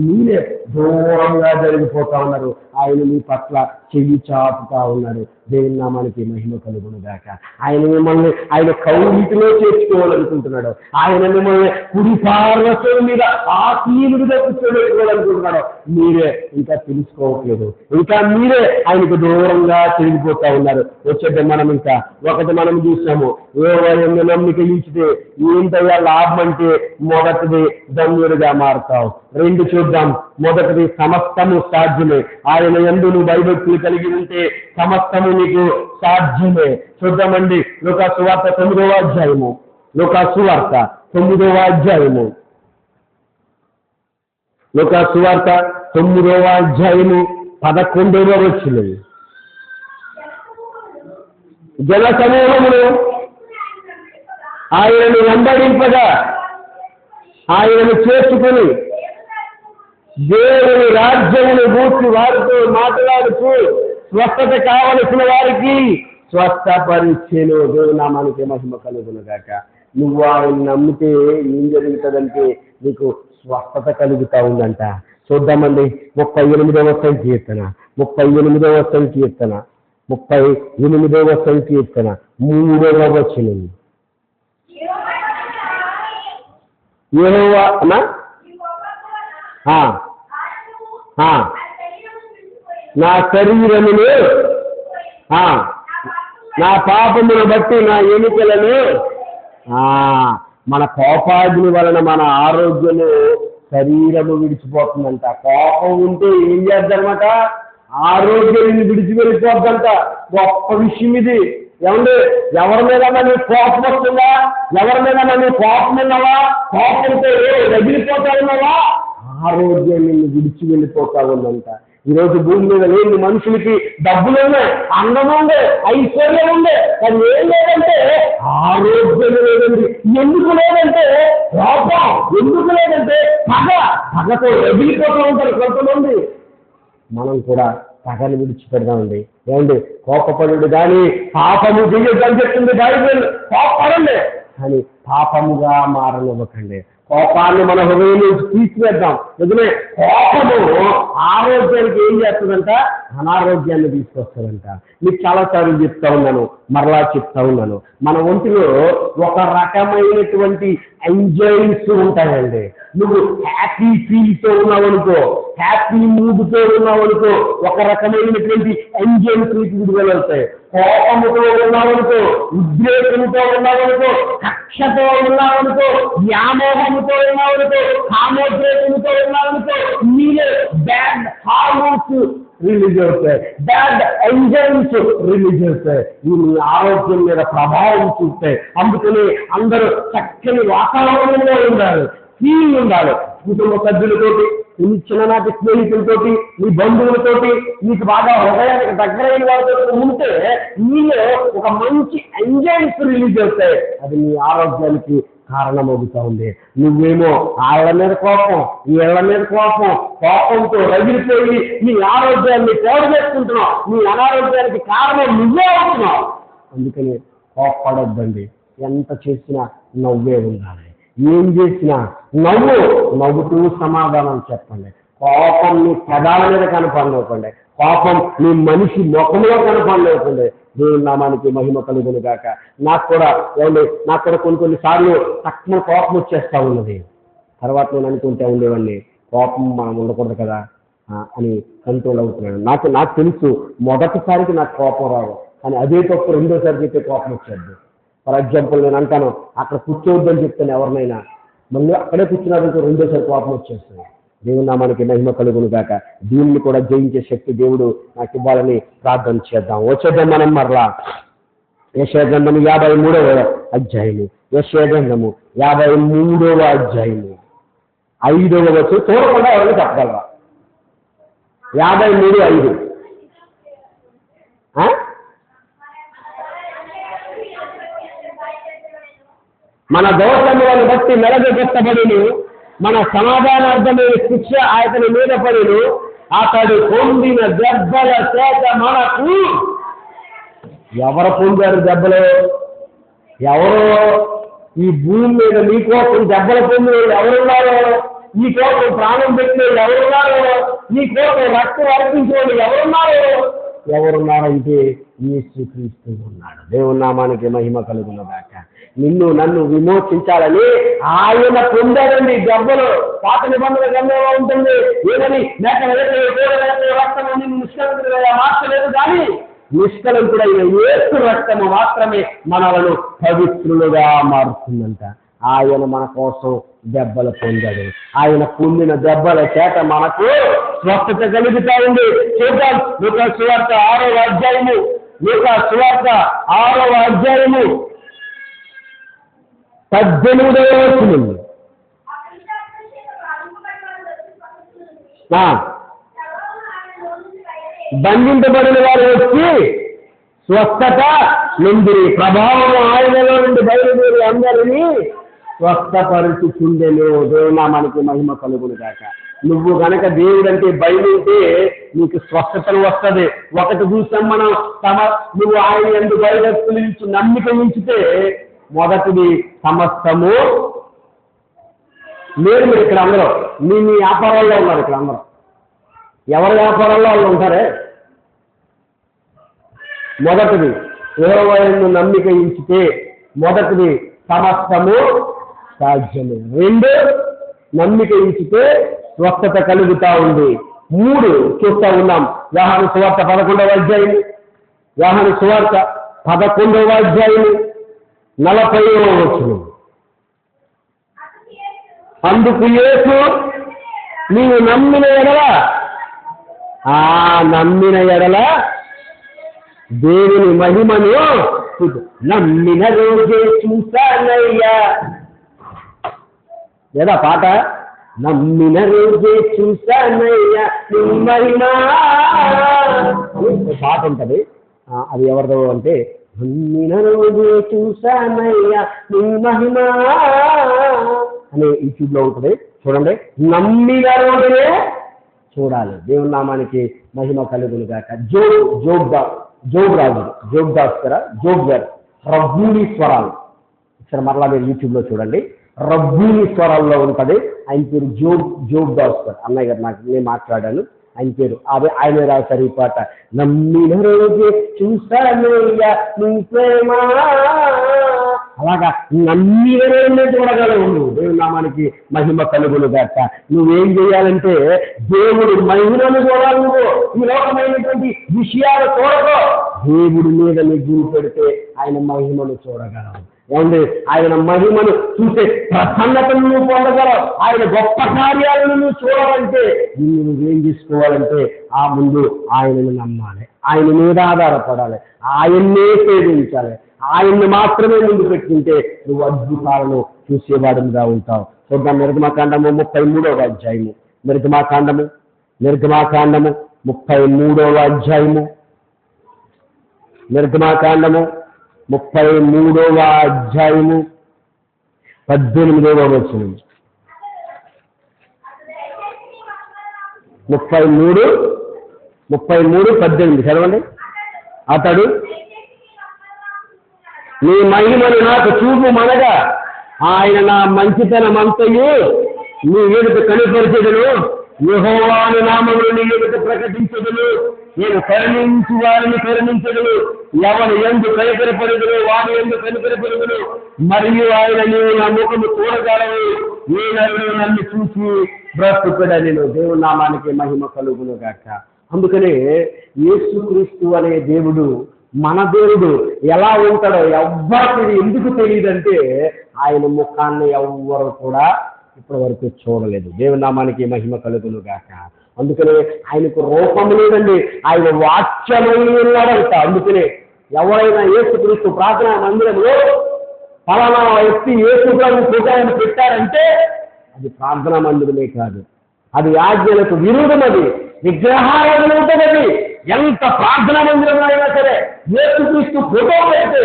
మీరే దూరంగా జరిగిపోతా ఉన్నారు. ఆయన మీ పట్ల చెయ్యి చాపుతా ఉన్నారు. దేవుని నామానికి మహిమ కలుగును గాక. ఆయన మిమ్మల్ని ఆయన కౌగిటిలో చేర్చుకోవాలనుకుంటున్నాడు. ఆయన మిమ్మల్ని కుడి పార్వశం మీద ఆసీనుడిగా కూర్చోబెట్టుకోవాలనుకుంటున్నాడు. మీరే ఇంకా తెలుసుకోవట్లేదు, ఇంకా మీరే ఆయనకు దూరంగా తిరిగిపోతా ఉన్నారు. వచ్చేది మనం ఇంకా ఒకటి మనం చూసాము, ఏవైనా నమ్మిక ఇచ్చితే ఏంటయ్యా లాభం అంటే మొదటిది ధన్యుడిగా మారుతావు. 2 చూద్దాం. మొదటిది సమస్తము సాధ్యమే. ఆయన యందు నువ్వు భయభక్తులు కలిగి ఉంటే సమస్తము నీకు సాధ్యమే. చూద్దామండి లూకా సువార్త 9వ అధ్యాయము. లూకా సువార్త 9వ అధ్యాయము. లూకా సువార్త 9వ అధ్యాయము 11వ వచనం. జన సమూహములు ఆయనను వెంబడింపగా ఆయనను చేసుకుని దేవుని రాజ్యమును గూర్చి వారితో మాట్లాడుతూ స్వస్థత కావలసిన వారికి స్వస్థపరిచెను. దేవుని నామానికి మహిమ కలుగును గాక. నువ్వు ఆయన నమ్మితే ఏం జరుగుతుందంటే నీకు స్వస్థత కలుగుతా ఉందంట. చూద్దామండి 38వ సంకీర్తన 38వ సంకీర్తన 38వ సంకీర్తన 3వ వచనం. యెహోవా నా శరీరమును నా పాపమును బట్టి నా ఎముకలను మన కోపాగ్ని వలన మన ఆరోగ్యము శరీరము విడిచిపోతుందంట. కోపం ఉంటే ఏం చేద్దామట, ఆరోగ్యం విడిచి వెళ్ళిపోద్దంట. గొప్ప విషయం ఇది. ఏమండి, ఎవరి మీద నీ కోపం వస్తుందా? ఎవరి మీద నీ కోపం ఉన్నావా? కోపంతో రగిలిపోతా ఉన్నావా? ఆరోగ్యం నిన్ను విడిచి వెళ్ళిపోతా ఉందంట. ఈరోజు భూమి మీద లేని మనుషులకి డబ్బులు ఉన్నాయి, అందం ఉంది, ఐశ్వర్యం ఉంది, కానీ ఏం లేదంటే ఆరోగ్యం లేదండి. ఎందుకు లేదంటే కోపం, ఎందుకు లేదంటే పగతో రగిలిపోతూ ఉంటారు కొంతమంది. మనం కూడా పగని విడిచిపెడదామండి. ఏమండి, కోపపడు కానీ పాపము చేయొద్దని చెప్తుంది బైబిల్. కోపపడండి కానీ పాపముగా మారనివ్వకండి. కోపాన్ని మన హృదయం నుంచి తీసివేద్దాం. నిజమే, కోపము ఆరోగ్యానికి ఏం చేస్తుందంట, అనారోగ్యాన్ని తీసుకొస్తుందంట. మీకు చాలాసార్లు చెప్తా ఉన్నాను, మరలా చెప్తా ఉన్నాను. మన ఒంటిలో ఒక రకమైనటువంటి ఎంజైమ్స్ ఉంటాయండి. నువ్వు హ్యాపీ ఫీల్తో ఉన్నావనుకో, హ్యాపీ మూడ్తో ఉన్నావనుకో, ఒక రకమైనటువంటి ఎంజైమ్స్ విడుదలవుతాయి. కోపముతో ఉన్నావనుకో, ఉద్రేకంతో ఉన్నావనుకో, కక్షతో ఉన్నావనుకో, వ్యామోహంతో ఉన్నావనుకో, కామోద్రేకంతో ఉన్నావనుకో, మీరే బ్యాడ్ హార్మోన్స్ రిలీజ్ అవుతాయి, బ్యాడ్ ఎంజైమ్స్ రిలీజ్ అవుతాయి. ఇవి మీ ఆరోగ్యం మీద ప్రభావం చూస్తాయి. అందుకని అందరూ చక్కని వాతావరణంలో ఉండాలి, ఫీల్ ఉండాలి. కుటుంబ సభ్యులతోటి, నీ చిన్ననాటి స్నేహితులతోటి, నీ బంధువులతోటి, నీకు బాగా హృదయానికి దగ్గరైన వాళ్ళతో ఉంటే నీలో ఒక మంచి ఎంజైమ్స్ రిలీజ్ అవుతాయి. అది నీ ఆరోగ్యానికి కారణమవుతా ఉంది. నువ్వేమో ఆళ్ళ మీద కోపం, వీళ్ళ మీద కోపం, కోపంతో రగిలిపోయి నీ ఆరోగ్యాన్ని పాడు చేసుకుంటున్నావు. నీ అనారోగ్యానికి కారణం నువ్వే అవుతున్నావు. అందుకని కోప్పడొద్దండి. ఎంత చేసినా నవ్వే ఉండాలి. ఏం చేసినా నవ్వుతూ సమాధానం చెప్పండి. కోపం నీ పెదాల మీద కనపడనివ్వకండి, కోపం నీ మనిషి ముఖంలో కనపడనివ్వకండి. దేవుని నామానికి మహిమ కలుగును గాక. నాకు కూడా కొన్నిసార్లు తక్కువ కోపం వచ్చేస్తా ఉన్నది. తర్వాత నేను అనుకుంటా ఉండేవాడిని, కోపం మనం ఉండకూడదు కదా అని కంట్రోల్ అవుతున్నాను. నాకు తెలుసు మొదటిసారికి నాకు కోపం రాదు, కానీ అదే తప్పు రెండోసారికి అయితే కోపం వచ్చేది. ఫర్ ఎగ్జాంపుల్ నేను అంటాను, అక్కడ కూర్చోవద్దని చెప్తాను ఎవరినైనా, మళ్ళీ అక్కడే కూర్చున్నారంటే రెండోసారి కోపం వచ్చేస్తుంది. దేవుని నామానికి మహిమ కలుగును గాక. దీన్ని కూడా జయించే శక్తి దేవుడు నాకు ఇవ్వాలని ప్రార్థన చేద్దాం. వచ్చేద్దాం మనం మరలా యెషయా గ్రంథము 53వ అధ్యాయము, యెషయా గ్రంథము 53వ అధ్యాయము 5వ వచనం చూడకుండా ఎవరిని చెప్పగలరా? 53:5 మన దోషములను బట్టి మెలగొట్టబడిను, మన సమాధానార్థమైన శిక్ష అతని మీద పడిను, అతడు పొందిన దెబ్బల చేత మనకు. ఎవరు పొందారు దెబ్బలు? ఎవరో ఈ భూమి మీద నీకోసం దెబ్బలు పొందిన ఎవరున్నారో, నీకోసం ప్రాణం పెట్టిన ఎవరున్నారో, నీకోసం రక్తం అర్పించిన ఎవరున్నారంటే యేసుక్రీస్తు ఉన్నాడు. దేవుని నామానికి మహిమ కలుగును గాక. నిన్ను నన్ను విమోచించాలని ఆయన పొందాడండి దెబ్బలు. పాత నిబంధన గ్రంథంలో ఉంటుంది, ఏమని రక్తం నిష్కలంకుడుగా మార్చలేదు, కానీ నిష్కలంకుడైన యేసు రక్తము మాత్రమే మనలను పవిత్రులుగా మారుతుందంట. ఆయన మన కోసం దెబ్బలు పొందాడు. ఆయన పొందిన దెబ్బల చేత మనకు స్వస్థత కలుగుతా ఉంది. చూద్దాం లూకా సువార్త 6వ అధ్యాయము, లూకా సువార్త 6వ అధ్యాయము 18వ వచనం. బంధింపబడిన వారు వచ్చి స్వస్థత నుండి ప్రభావం ఆయనలో నుండి బయలుదేరి అందరినీ స్వస్థపరుచుచుండెను. దేవునామానికి మహిమ కలుగును గాక. నువ్వు గనక దేవుడంటే భయం ఉంటే నీకు స్వస్థతలు వస్తుంది. ఒకటి చూసాం మనం, నువ్వు ఆయన యందు భయభక్తులు నమ్మిక ఉంచితే మొదటిది సమస్తము. మీరు ఇక్కడ అందరూ మీ వ్యాపారాల్లో ఉన్నారు. ఇక్కడ అందరూ ఎవరి వ్యాపారాల్లో వాళ్ళు ఉంటారే. మొదటిది యెహోవా యందు నమ్మిక ఉంచితే మొదటిది సమస్తము సాధ్యమే. 2 నమ్మిక ఉంచితే స్వస్థత కలుగుతా ఉంది. 3 చూస్తా ఉన్నాం. యోహాను సువార్త 11వ అధ్యాయము, యోహాను సువార్త 11వ అధ్యాయము 40వ వచనం. అందుకు యేసు నీవు నమ్మిన ఎడల దేవుని మహిమను నమ్మిన రోజే చూశానయ్యా. లేదా పాట, నమ్మిన రోజే చూశానయ్యా నీ మహిమ. పాట ఉంటుంది, అది ఎవరిదో అంటే, నమ్మిన రోజే చూశానయ్యా నీ మహిమ అని యూట్యూబ్లో ఉంటుంది, చూడండి. నమ్మిన రోజే చూడాలి. దేవుని నామానికి మహిమ కలుగును గాక. జోబ్ దాస్ గారు రబ్బూని స్వరాలు, ఇక్కడ మరలా మీరు యూట్యూబ్లో చూడండి. రబ్బూని స్వరాల్లో ఉంటుంది. ఆయన పేరు జోబ్ దాస్ గారు. అన్నయ్య గారు నేను మాట్లాడాను, ఆయన పేరు. ఆయన రాశారు ఈ పాట. నమ్మిన రోజే చూశానయ్యా నీ ప్రేమ అలాగా అన్ని చూడగలవు నువ్వు. దేవుని నామానికి మహిమ కలుగును గాక. నువ్వేం చేయాలంటే దేవుడు మహిమను చూడాలి. నువ్వు ఈ లోకమైనటువంటి విషయాలు చూడకో, దేవుడి మీద నీ గురి పెడితే ఆయన మహిమను చూడగలవు. ఏమండి, ఆయన మహిమను చూసే ప్రసన్నతను నువ్వు పొందగలవు. ఆయన గొప్ప కార్యాలను నువ్వు చూడాలంటే నువ్వేం చేసుకోవాలంటే ఆ ముందు ఆయనను నమ్మాలి, ఆయన మీద ఆధారపడాలి, ఆయన్నే సేవించాలి. ఆయన్ని మాత్రమే ముందు పెట్టుకుంటే నువ్వు అద్భుతాలను చూసేవాడుగా ఉంటావు. చూద్దాం నిర్గమాకాండము 33వ అధ్యాయము. నిర్గమాకాండము 33వ అధ్యాయము. నిర్గమాకాండము 33వ అధ్యాయము 18వ వచనం. 33:18 చదవండి. అతడు నీ మహిమను నాకు చూపుమనగా ఆయన నా మంచితనమంతయు నీ ఎదుట కనుపరిచెదను, యెహోవాను నామమును నీ ఎదుట ప్రకటించెదను. నేను కరుణించు వారిని కరుణించెదను, ఎవరు యందు కనికరపడుదును వారి యందు కనికరపడుదును. మరియు ఆయన నీవు నా ముఖము చూడగలవు, ఏ నరుడు నన్ను చూసి బ్రతుకుడనెను. దేవుని నామానికి మహిమ కలుగును గాక. అందుకనే యేసుక్రీస్తు అనే దేవుడు, మన దేవుడు ఎలా ఉంటాడో ఎవ్వరికి ఎందుకు తెలియదంటే ఆయన ముఖాన్ని ఎవ్వరు కూడా ఇప్పటి వరకు చూడలేదు. దేవుని నామానికి మహిమ కలుగును గాక. అందుకనే ఆయనకు రూపం లేదండి, ఆయన వాక్యమై ఉన్నాడంట. అందుకనే ఎవరైనా యేసుక్రీస్తు ప్రార్థనా మందిరంలో ఫలానా వ్యక్తి యేసు ప్రభు ఫోటోను పెట్టారంటే అది ప్రార్థనా మందిరమే కాదు, అది ఆజ్ఞలకు విరుద్ధమది, విగ్రహారాధన ఉంటుందది. ఎంత ప్రార్థనా మందిరం అయినా సరే యేసుక్రీస్తు ఫోటో పెడితే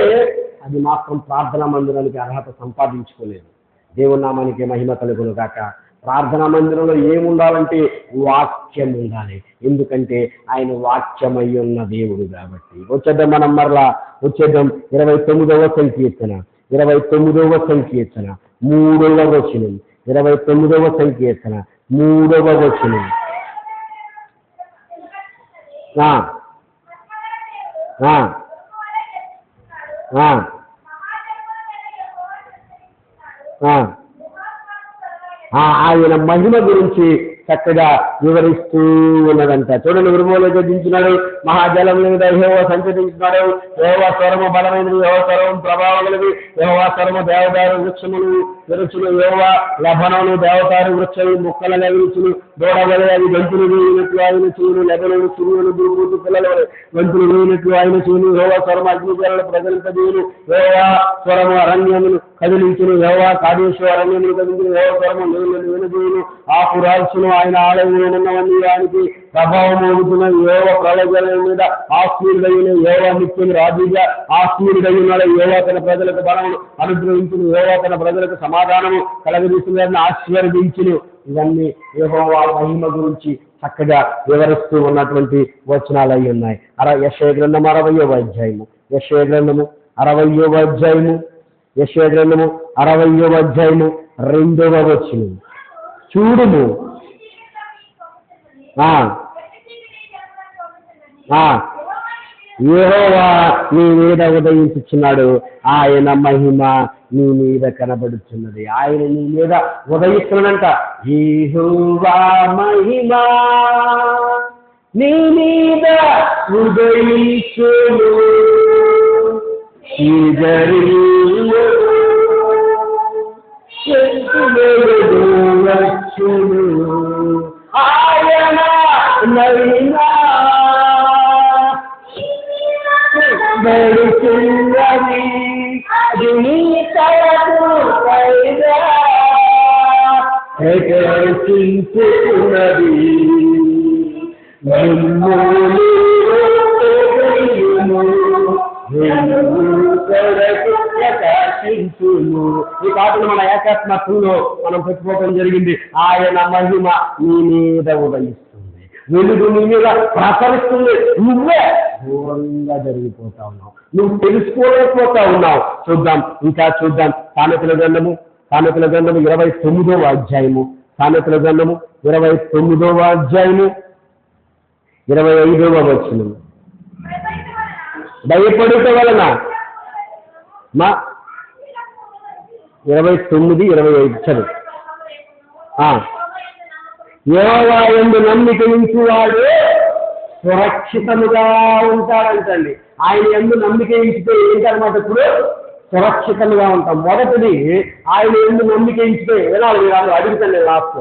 అది మాత్రం ప్రార్థనా మందిరానికి అర్హత సంపాదించుకోలేదు. దేవుని నామానికి మహిమ కలుగును గాక. ప్రార్థనా మందిరంలో ఏముండాలంటే వాక్యం ఉండాలి, ఎందుకంటే ఆయన వాక్యమై ఉన్న దేవుడు కాబట్టి. వచ్చేద్దాం మనం మరలా వచ్చేద్దాం 29వ సంకీర్తన 3వ వచనం. 29వ సంకీర్తన 3వ వచనం. ఆయన మహిమ గురించి చక్కగా వివరిస్తూ ఉన్నదంట. చూడండి, ఉరుములో గర్జించినాడు, మహాజలం మీద యెహోవా సంచరించినాడు, యెహోవా స్వరము బలమైనది, యెహోవా స్వరం ప్రభావం కలిగి, యెహోవా స్వరము దేవదారు వృక్షములు విరుచును, యెహోవా లెబనోను దేవదారు వృక్షము ముక్కల విరుచును, దూడవలే అది గంతులు వేయినట్లు ఆయన చూను, లెబనోను సూర్యులు దుర్బూతు పిల్లల గంతులు వేయినట్లు ఆయన చూను, యెహోవా స్వరము అగ్నిజలను ప్రజలింపజేయును, యెహోవా స్వరము అరణ్యమును కదిలించును, యెహోవా కాదేశు అరణ్యమును కదిలించును, యెహోవా స్వరము నీళ్లను వినజేయును, ఆకు రాల్చును, ఆయన ఆలయమునున్నవన్నీ ఆయనకి ప్రభావం అవుతున్న, యెహోవా ప్రళయజల మీద ఆశ్చర్యుడైన, యెహోవా నిత్యం రాజుగా ఆశ్చర్యుడైనాడు, యెహోవా తన ప్రజలకు బలమును అనుగ్రహించును, యెహోవా తన ప్రజలకు సమాధానము కలగజేస్తున్న ఆశీర్వదించును. ఇవన్నీ యెహోవా మహిమ గురించి చక్కగా వివరిస్తూ ఉన్నటువంటి వచనాలు అయి ఉన్నాయి. యెషయా గ్రంథము 60వ అధ్యాయము. యెషయా గ్రంథము 60వ అధ్యాయము. యెషయా గ్రంథము 60వ అధ్యాయము 2వ వచనం. చూడుము, యెహోవా నీ మీద ఉదయించుచున్నాడు, ఆయన మహిమ నీ మీద కనబడుచున్నది. ఆయన నీ మీద ఉదయిస్తున్నాడంట. యెహోవా మహిమ నీ మీద ఉదయించును, ఆయన నైనా బడుచున్నది, అది నీ తలకు పైగా ప్రకాశించుతున్నది, ప్రకాశించును. ఈ పాటలు మన ఏకాత్మత్వంలో మనం పెట్టుకోవడం జరిగింది. ఆయన మహిమ నీ మీద ఉదయిస్తుంది, వెలుగు నీ మీద ప్రసరిస్తుంది, నువ్వే దూరంగా జరిగిపోతా ఉన్నావు, నువ్వు తెలుసుకోలేకపోతా ఉన్నావు. చూద్దాం, ఇంకా చూద్దాం. సామెతల గ్రంథము 29వ అధ్యాయము. సామెతల గ్రంథము 29వ అధ్యాయము 25వ వచనం. భయపడుట వలన 29, 25 చదువు. యెహోవా యందు నమ్మిక ఉంచువాడు సురక్షితముగా ఉంటాడంటండి. ఆయన యందు నమ్మిక ఉంచితే ఏంటన్నమాట? ఇప్పుడు సురక్షితంగా ఉంటాం. మొదటిది ఆయన యందు నమ్మిక ఉంచితే వినాలి, మీరు అడుగుతాను లాస్ట్.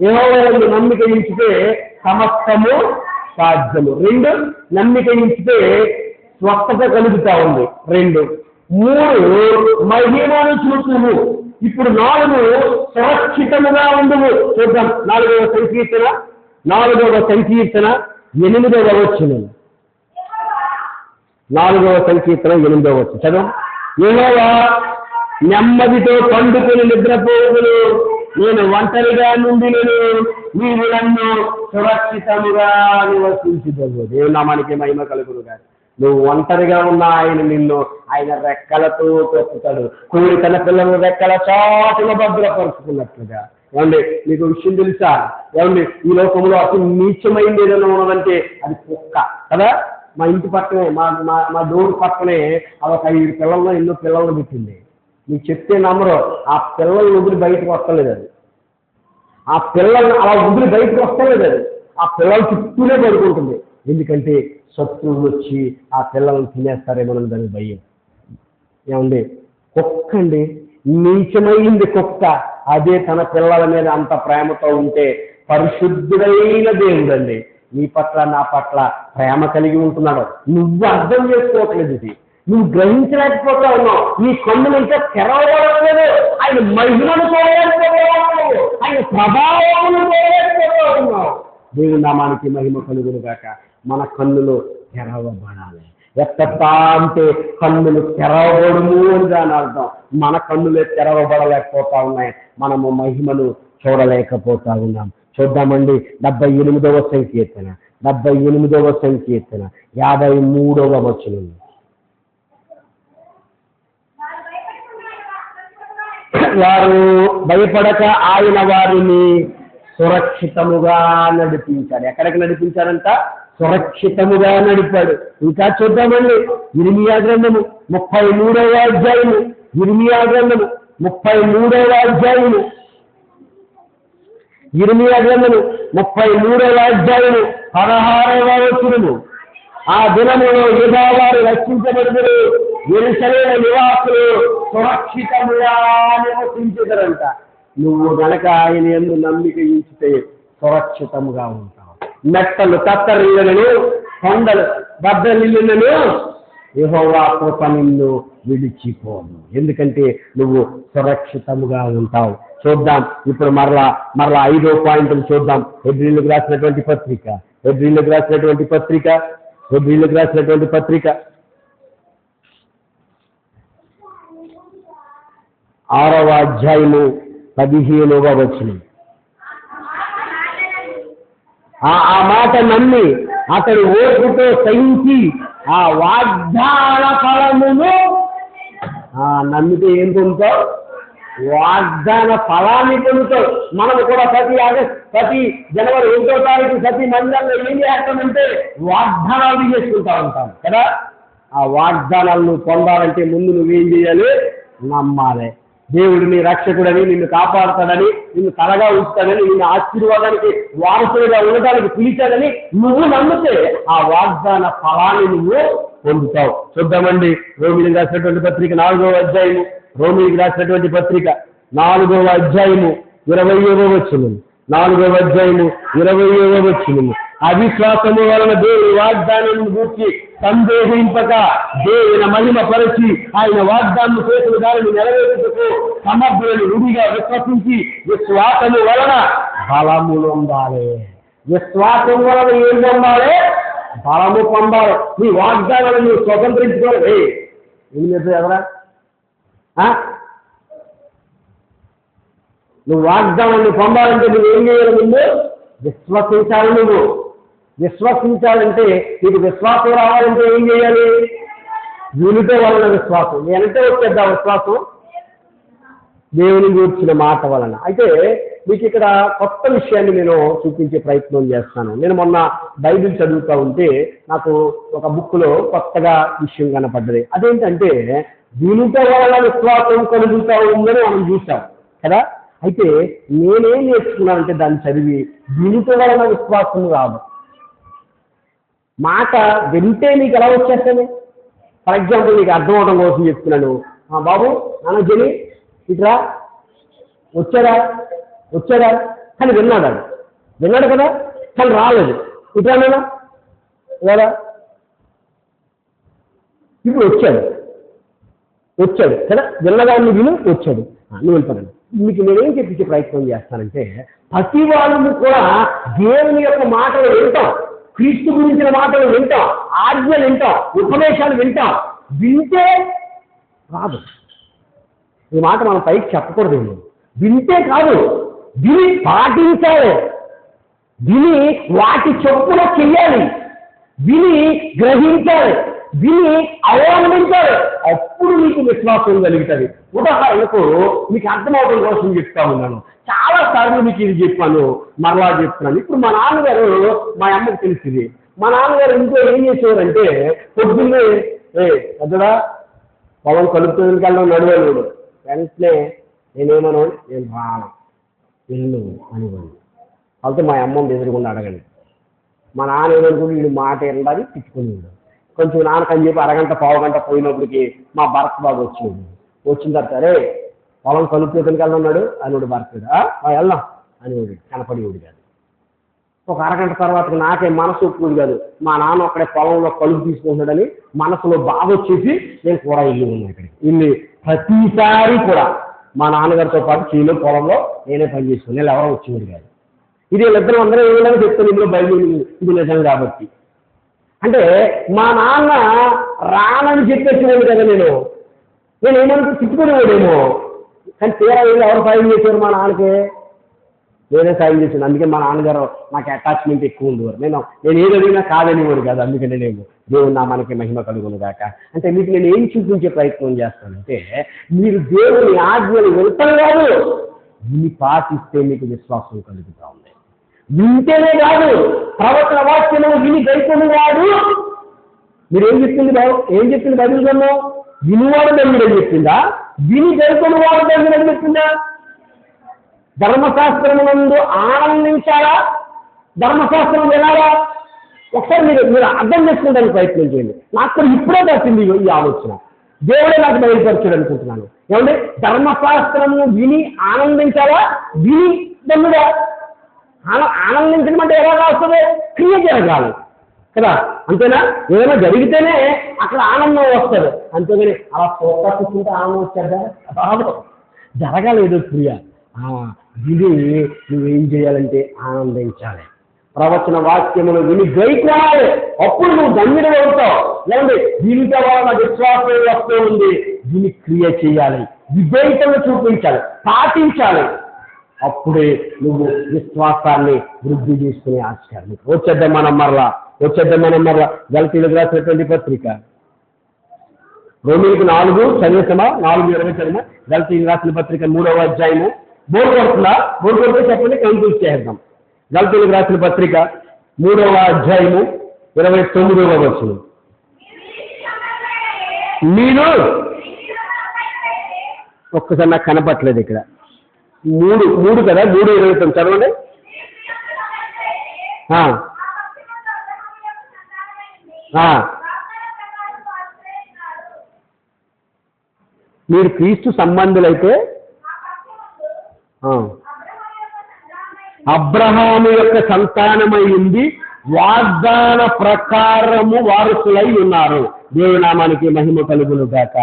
యెహోవా యందు నమ్మిక ఉంచితే సమస్తము సాధ్యము. 2, నమ్మిక ఉంచితే స్వస్థత కలుగుతా ఉంది. 2, 3 మహిమను చూపుము. ఇప్పుడు 4 సురక్షితముగా ఉండవు. చూద్దాం. 4వ సంకీర్తన 8వ వచనం. 4వ సంకీర్తన 8వ వచనం చదువు. యెహోవా నెమ్మదితో పండుకొని నిద్రపోవును, నేను ఒంటరిగా నుండి నీవు నన్ను సురక్షితముగా నివసించుదువు. దేవుని నామానికి మహిమ కలుగును గాక. నువ్వు ఒంటరిగా ఉన్న ఆయన రెక్కలతో తొక్కుతాడు. కోడి తన పిల్లల రెక్కల చాటున భద్రపరుచుకున్నట్లుగా. ఏమండి, మీకు విషయం తెలుసా? ఏమండి, ఈ లోకంలో అతి నీచమైంది ఏదైనా ఉన్నదంటే అది కుక్క కదా. మా ఇంటి పక్కనే మా డోర్ పక్కనే ఒక 5 పిల్లల్లో ఎన్నో పిల్లలను పెట్టింది. మీకు చెప్తే నమ్మరు. ఆ పిల్లల్ని వదిలి బయటకు వస్తలేదు అది. ఆ పిల్లల్ని అలా వదిలి బయటకు వస్తలేదు అది. ఆ పిల్లల చుట్టూనే పడుకుంటుంది. ఎందుకంటే శత్రువులు వచ్చి ఆ పిల్లల్ని తినేస్తారేమో దానికి భయం. ఏమండి, కుక్క అండి, నీచమైంది కుక్క. అదే తన పిల్లల మీద అంత ప్రేమతో ఉంటే పరిశుద్ధుడైన దేవుడండి నీ పట్ల నా పట్ల ప్రేమ కలిగి ఉంటున్నాడు. నువ్వు అర్థం చేసుకోవట్లేదు, ఇది నువ్వు గ్రహించలేకపోతా ఉన్నావు. నీ కన్నులు ఇంకా తెరవబడలేదు. ఆయన మహిమను చూడలేకపోతా ఉన్నావు. ఆయన ప్రభావమును చూడలేకపోతా ఉన్నావు. దేవుని నామానికి మహిమ కలుగును గాక. మన కన్నులు తెరవబడాలి. ఎత్తతా అంటే కన్నులు తెరవబడుము అని దాని అర్థం. మన కన్నులే తెరవబడలేకపోతా ఉన్నాయి. మనము మహిమను చూడలేకపోతా ఉన్నాం. చూద్దామండి. 78వ సంకీర్తన 53వ వచనం. వారు భయపడక ఆయన వారిని సురక్షితముగా నడిపించాడు. ఎక్కడికి నడిపించారంట? సురక్షితముగా నడిపాడు. ఇంకా చూద్దామండి. ఇర్మియా గ్రంథము 33వ అధ్యాయము. ఇర్మియా గ్రంథము 33వ అధ్యాయము. ఇర్మియా గ్రంథము 33వ అధ్యాయము 16వ వచనము. ఆ దినములో యూదా వారు రక్షించబడుదురు, యెరూషలేము నివాసులు సురక్షితముగా నివసించుదరంట. నువ్వు గనక ఆయన యందు నమ్మిక ఉంచితే సురక్షితముగా ఉంటావు. మెట్టలు తత్తరిల్లులను, కొండలు బద్దలిల్లులను యెహోవా కృప నిన్ను విడిచిపోను. ఎందుకంటే నువ్వు సురక్షితముగా ఉంటావు. చూద్దాం ఇప్పుడు మరలా 5వ పాయింట్ చూద్దాం. హెబ్రీయులకు రాసినటువంటి పత్రిక 6వ అధ్యాయము 15వ వచనం. ఆ మాట నమ్మి అతడు ఓర్పుతో సహించి ఆ వాగ్దాన ఫలమును నమ్మితే ఏం పొందుతావు? వాగ్దాన ఫలాన్ని పొందుతావు. మనము కూడా ప్రతి జనవరి 1వ తారీఖు ప్రతి మందిరంలో ఏం చేస్తామంటే వాగ్దానాలు చేసుకుంటా ఉంటాం కదా. ఆ వాగ్దానాలను పొందాలంటే ముందు నువ్వేం చేయాలి? నమ్మాలి. దేవుడు నీ రక్షకుడని, నిన్ను కాపాడుతాడని, నిన్ను తలగా ఉంచుతాడని, నిన్ను ఆశీర్వాదానికి వారసుడిగా ఉండడానికి పిలిచాడని నువ్వు నమ్మితే ఆ వాగ్దాన ఫలాన్ని నువ్వు పొందుతావు. చూద్దామండి. రోమీయులకు రాసినటువంటి పత్రిక 4వ అధ్యాయము. రోమీయులకు రాసినటువంటి పత్రిక 4వ అధ్యాయము 20వ వచనం. 4వ అధ్యాయము 20వ వచనం. అవిశ్వాసము వలన దేవుని వాగ్దానాన్ని గూర్చి సందేహింపక దేవుని మహిమ పరిచి ఆయన వాగ్దానం చేసిన దానిని నెరవేర్చుటకు సమర్థులను రుడిగా విశ్వసించి విశ్వాసము వలన బలములు పొందాలి. విశ్వాసం వలన ఏం పొందాలి? బలము పొందాలి. నీ వాగ్దానాలను నువ్వు స్వతంత్రించుకోవాలి. ఏం చేస్తావు ఎవరా? నువ్వు వాగ్దానాన్ని పొందాలంటే నువ్వు ఏం చేయాలి? ముందు విశ్వసించాలి. నువ్వు విశ్వసించాలంటే నీకు విశ్వాసం రావాలంటే ఏం చేయాలి? వినుట వలన విశ్వాసం. వెంటే వచ్చేద్దా విశ్వాసం? దేవుని గూర్చిన మాట వలన. అయితే మీకు ఇక్కడ కొత్త విషయాన్ని నేను చూపించే ప్రయత్నం చేస్తాను. నేను మొన్న బైబిల్ చదువుతూ ఉంటే నాకు ఒక బుక్లో కొత్తగా విషయం కనపడ్డది. అదేంటంటే వినుట వలన విశ్వాసం కలుగుతూ ఉందని మనం చూసాం కదా. అయితే నేనేం నేర్చుకున్నానంటే దాన్ని చదివి వినుట వలన విశ్వాసం రాదు. మాట వింటే నీకు ఎలా వచ్చేస్తుంది? ఫర్ ఎగ్జాంపుల్ నీకు అర్థం అవడం కోసం చెప్తున్నాను. బాబు నాన్న జని ఇట్లా వచ్చాడా కానీ విన్నాడు కదా, కానీ రాలేదు. ఇట్లానేనా లేదా? ఇప్పుడు వచ్చాడు కదా, విన్నదాన్ని విను వచ్చాడు. నువ్వు వెళ్ళిపోయాను. మీకు నేనేం చెప్పించే ప్రయత్నం చేస్తానంటే ప్రతి వాళ్ళము కూడా దేవుని యొక్క మాటలు వింటాం, క్రీస్తు గురించిన మాటలు వింటాం, ఆజ్ఞలు వింటాం, ఉపదేశాలు వింటాం. వింటే రాదు. ఈ మాట మనం పైకి చెప్పకూడదు. వింటే కాదు, విని పాటించాలి, విని వాటి చొప్పున చెయ్యాలి, విని గ్రహించాలి, విని అవలంబించాలి. అప్పుడు మీకు విశ్వాసం కలుగుతుంది. ఉదాహరణకు మీకు అర్థమవడం కోసం చెప్తా ఉన్నాను. చాలా సార్లు మీకు ఇది చెప్పాను, మరలా చెప్తున్నాను. ఇప్పుడు మా నాన్నగారు, మా అమ్మకు తెలిసింది, మా నాన్నగారు ఇంట్లో ఏం చేసేవారంటే పొద్దున్నే పెద్దడా పొలం కలుపుతుంది కల్లా నడువేవాడు. వెంటనే నేనేమను, నేను రాను వెళ్ళు అనేవాడు. కాబట్టి మా అమ్మని ఎదురుకుండా అడగండి. మా నాన్న ఏమనుకుంటే వీడు మాట ఎండాలి తిట్టుకుని కొంచెం నాన్నకని చెప్పి అరగంట పావుగంట పోయినప్పటికి మా భర్త బాబు వచ్చిన తర్వాత అరే పొలం కలుపుతుంది కల్లా ఉన్నాడు అనేవాడు. భర్త వెళ్దాం అనేవాడు, కనపడేవాడు కాదు. ఒక అరగంట తర్వాత నాకే మనసు ఒప్పుకోదు కాదు, మా నాన్న అక్కడే పొలంలో కలుపు తీసుకుంటున్నాడని మనసులో బాగా వచ్చేసి నేను కూడా ఇల్లు ఉన్నాను. ఇక్కడికి ఇల్లు ప్రతిసారి కూడా మా నాన్నగారితో పాటు చీలో పొలంలో నేనే పనిచేసుకుని నేను ఎవరో వచ్చేవాడు కాదు. ఇది వీళ్ళిద్దరూ అందరూ ఏమైనా చెప్తాను ఇందులో బయలుదేరి ఇది నిజం కాబట్టి. అంటే మా నాన్న రానని చెప్పేసేవాడు కదా, నేనేమంటే తిట్టుకునేవాడేమో. కానీ తీరా వెళ్ళి ఎవరు సాయం చేశారు? మా నాన్నకే నేనే సాయం చేశాను. అందుకే మా నాన్నగారు నాకు అటాచ్మెంట్ ఎక్కువ ఉండేవారు. నేను ఏది అడిగినా కాదనేవాడు కాదు. అందుకనే నేను దేవుడు నా మనకి మహిమ కలుగును గాక. అంటే మీకు నేను ఏం చూపించే ప్రయత్నం చేస్తానంటే మీరు దేవుని ఆజ్ఞలు వింటారు కాదు, విని పాటిస్తే మీకు విశ్వాసం కలుగుతూ ఉంది. వింటేనే కాదు, ప్రవచన వాక్యము విని గైకొని వాడు. మీరు ఏం చెప్పింది బైబిల్ గ్రంథం? వినివాడు ధన్యుడని చెప్పిందా? విని గైకొని వాడు ధన్యుడని చెప్పిందా? ధర్మశాస్త్రమునందు ఆనందించాలా, ధర్మశాస్త్రం వినాలా? ఒకసారి మీరు అర్థం చేసుకోవడానికి ప్రయత్నం చేయండి. నాకు కూడా ఇప్పుడే వచ్చింది ఈ ఆలోచన. దేవుడే నాకు బయలుపరచాడు అనుకుంటున్నాను. ఏమంటే ధర్మశాస్త్రము విని ఆనందించాలా, విని ధన్యుడా? ఆనందించడం అంటే ఎలా వస్తుంది? క్రియ జరగాలి కదా, అంతేనా? ఏదైనా జరిగితేనే అక్కడ ఆనందం వస్తుంది. అంతేగాని అలా చూసుకుంటే ఆనందం వచ్చేదా? జరగాలి ఏదో క్రియ. విని నువ్వేం చేయాలంటే ఆనందించాలి. ప్రవచన వాక్యములు విని గైకోవాలి. అప్పుడు నువ్వు ధన్యుడు అవుతావు. ఏమండి దీనితో వలన విశ్వాసం వస్తూ ఉంది. దీన్ని క్రియ చేయాలి, విధేయతను చూపించాలి, పాటించాలి. అప్పుడే నువ్వు విశ్వాసాన్ని వృద్ధి చేసుకునే ఆస్కారం. వచ్చేద్దాం మనం మరలా గలతీయులకు రాసినటువంటి పత్రిక రోమీయులకు 4 చదివేసామా? 4:20 చదివా? గలతీయులకు రాసిన పత్రిక 3వ అధ్యాయము. బోర్ కొడుతుందా? చెప్పండి, కంక్లూడ్ చేద్దాం. గలతీయులకు రాసిన పత్రిక 3వ అధ్యాయము 29వ వచనం. మీరు ఒక్కసారి నాకు కనపట్లేదు ఇక్కడ. 3 కదా, 3:29 చదవండి. మీరు క్రీస్తు సంబంధులైతే అబ్రహాము యొక్క సంతానమై ఉంది, వాగ్దాన ప్రకారము వారసులై ఉన్నారు. దేవుని నామానికి మహిమ కలుగును గాక.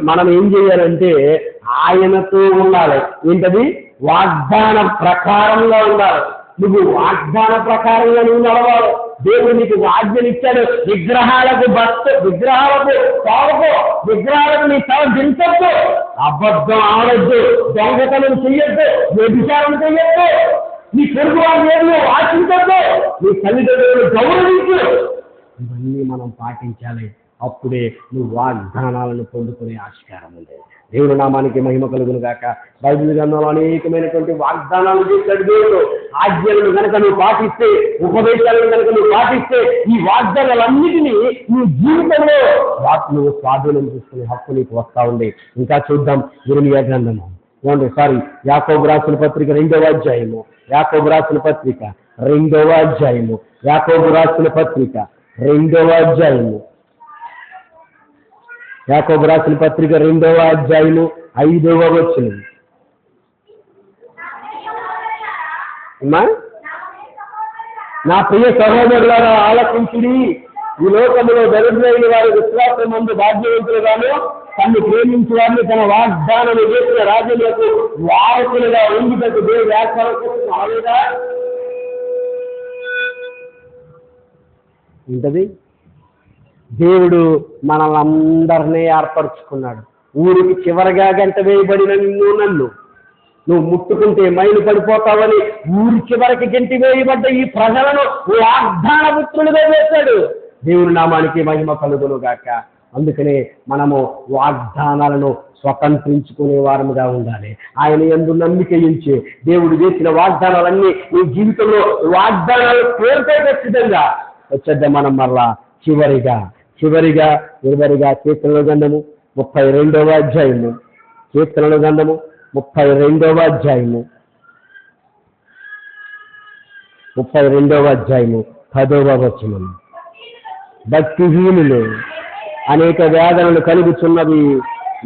మనం ఏం చేయాలంటే ఆయనతో ఉండాలి. ఏంటది? వాగ్దాన ప్రకారంగా ఉండాలి. నువ్వు వాగ్దాన ప్రకారంగా నువ్వు నడవాలి. దేవుడు నీకు ఆజ్ఞలు ఇచ్చాడు. విగ్రహాలకు నీ తల దించొద్దు, అబద్ధం ఆడొద్దు, దొంగతనం చెయ్యొద్దు, వ్యభిచారం చెయ్యొద్దు, నీ పొరుగు వారి ఏదో ఆశించొద్దు, నీ తల్లిదండ్రులను గౌరవించు. ఇవన్నీ మనం పాటించాలి. అప్పుడే నువ్వు వాగ్దానాలను పొందుకునే ఆస్కారం ఉంది. దేవుని నామానికి మహిమ కలుగును గాక. బైబిల్ గ్రంథంలో అనేకమైనటువంటి వాగ్దానాలు చేశాడు దేవుడు. ఆజ్ఞలను కనుక నువ్వు పాటిస్తే, ఉపదేశాలను కనుక నువ్వు పాటిస్తే, ఈ వాగ్దానాలన్నిటినీ నీ జీవితంలో నువ్వు స్వాధీనం చేసుకునే హక్కు నీకు వస్తా ఉంది. ఇంకా చూద్దాం ఇర్మియా గ్రంథము. యాకోబు రాసిన పత్రిక 2వ అధ్యాయము. యాకోబు రాసిన పత్రిక 2వ అధ్యాయము. యాకోబు రాసిన పత్రిక 2వ అధ్యాయము. యాకోబు రాసిన పత్రిక 2వ అధ్యాయము 5వ వచనం. నా ప్రియ సహోదరులారా ఆలకించుడి, ఈ లోకములో దరిద్రులైన వారి విశ్వాసమందు భాగ్యవంతులుగాను, తను ప్రేమించే వారిని తన వాగ్దానము చేసిన రాజులకు వారసులుగా ఉండుటకు దేవుడు ఏర్పరచుకున్నాడుగా. ఏంటది? దేవుడు మనల్ని అందరినీ ఏర్పరచుకున్నాడు. ఊరికి చివరిగా గంట వేయబడిన నన్ను నువ్వు ముట్టుకుంటే మైలు పడిపోతావని ఊరి చివరికి గంటి వేయబడ్డ ఈ ప్రజలను వాగ్దాన పుత్రులుగా వేశాడు. దేవుని నామానికి మహిమ కలుగును గాక. అందుకనే మనము వాగ్దానాలను స్వతంత్రించుకునే వారముగా ఉండాలి. ఆయన యందు నమ్మిక ఉంచి దేవుడు చేసిన వాగ్దానాలన్నీ నీ జీవితంలో వాగ్దానాలు పేరుతో ఖచ్చితంగా వచ్చేద్దాం. మనం మరలా చివరిగా కీర్తనల గ్రంథము 32వ అధ్యాయము. కీర్తనల గ్రంథము 32వ అధ్యాయము 10వ వచనం. భక్తిహీనులు అనేక వేదనలు కలుగుతున్నవి,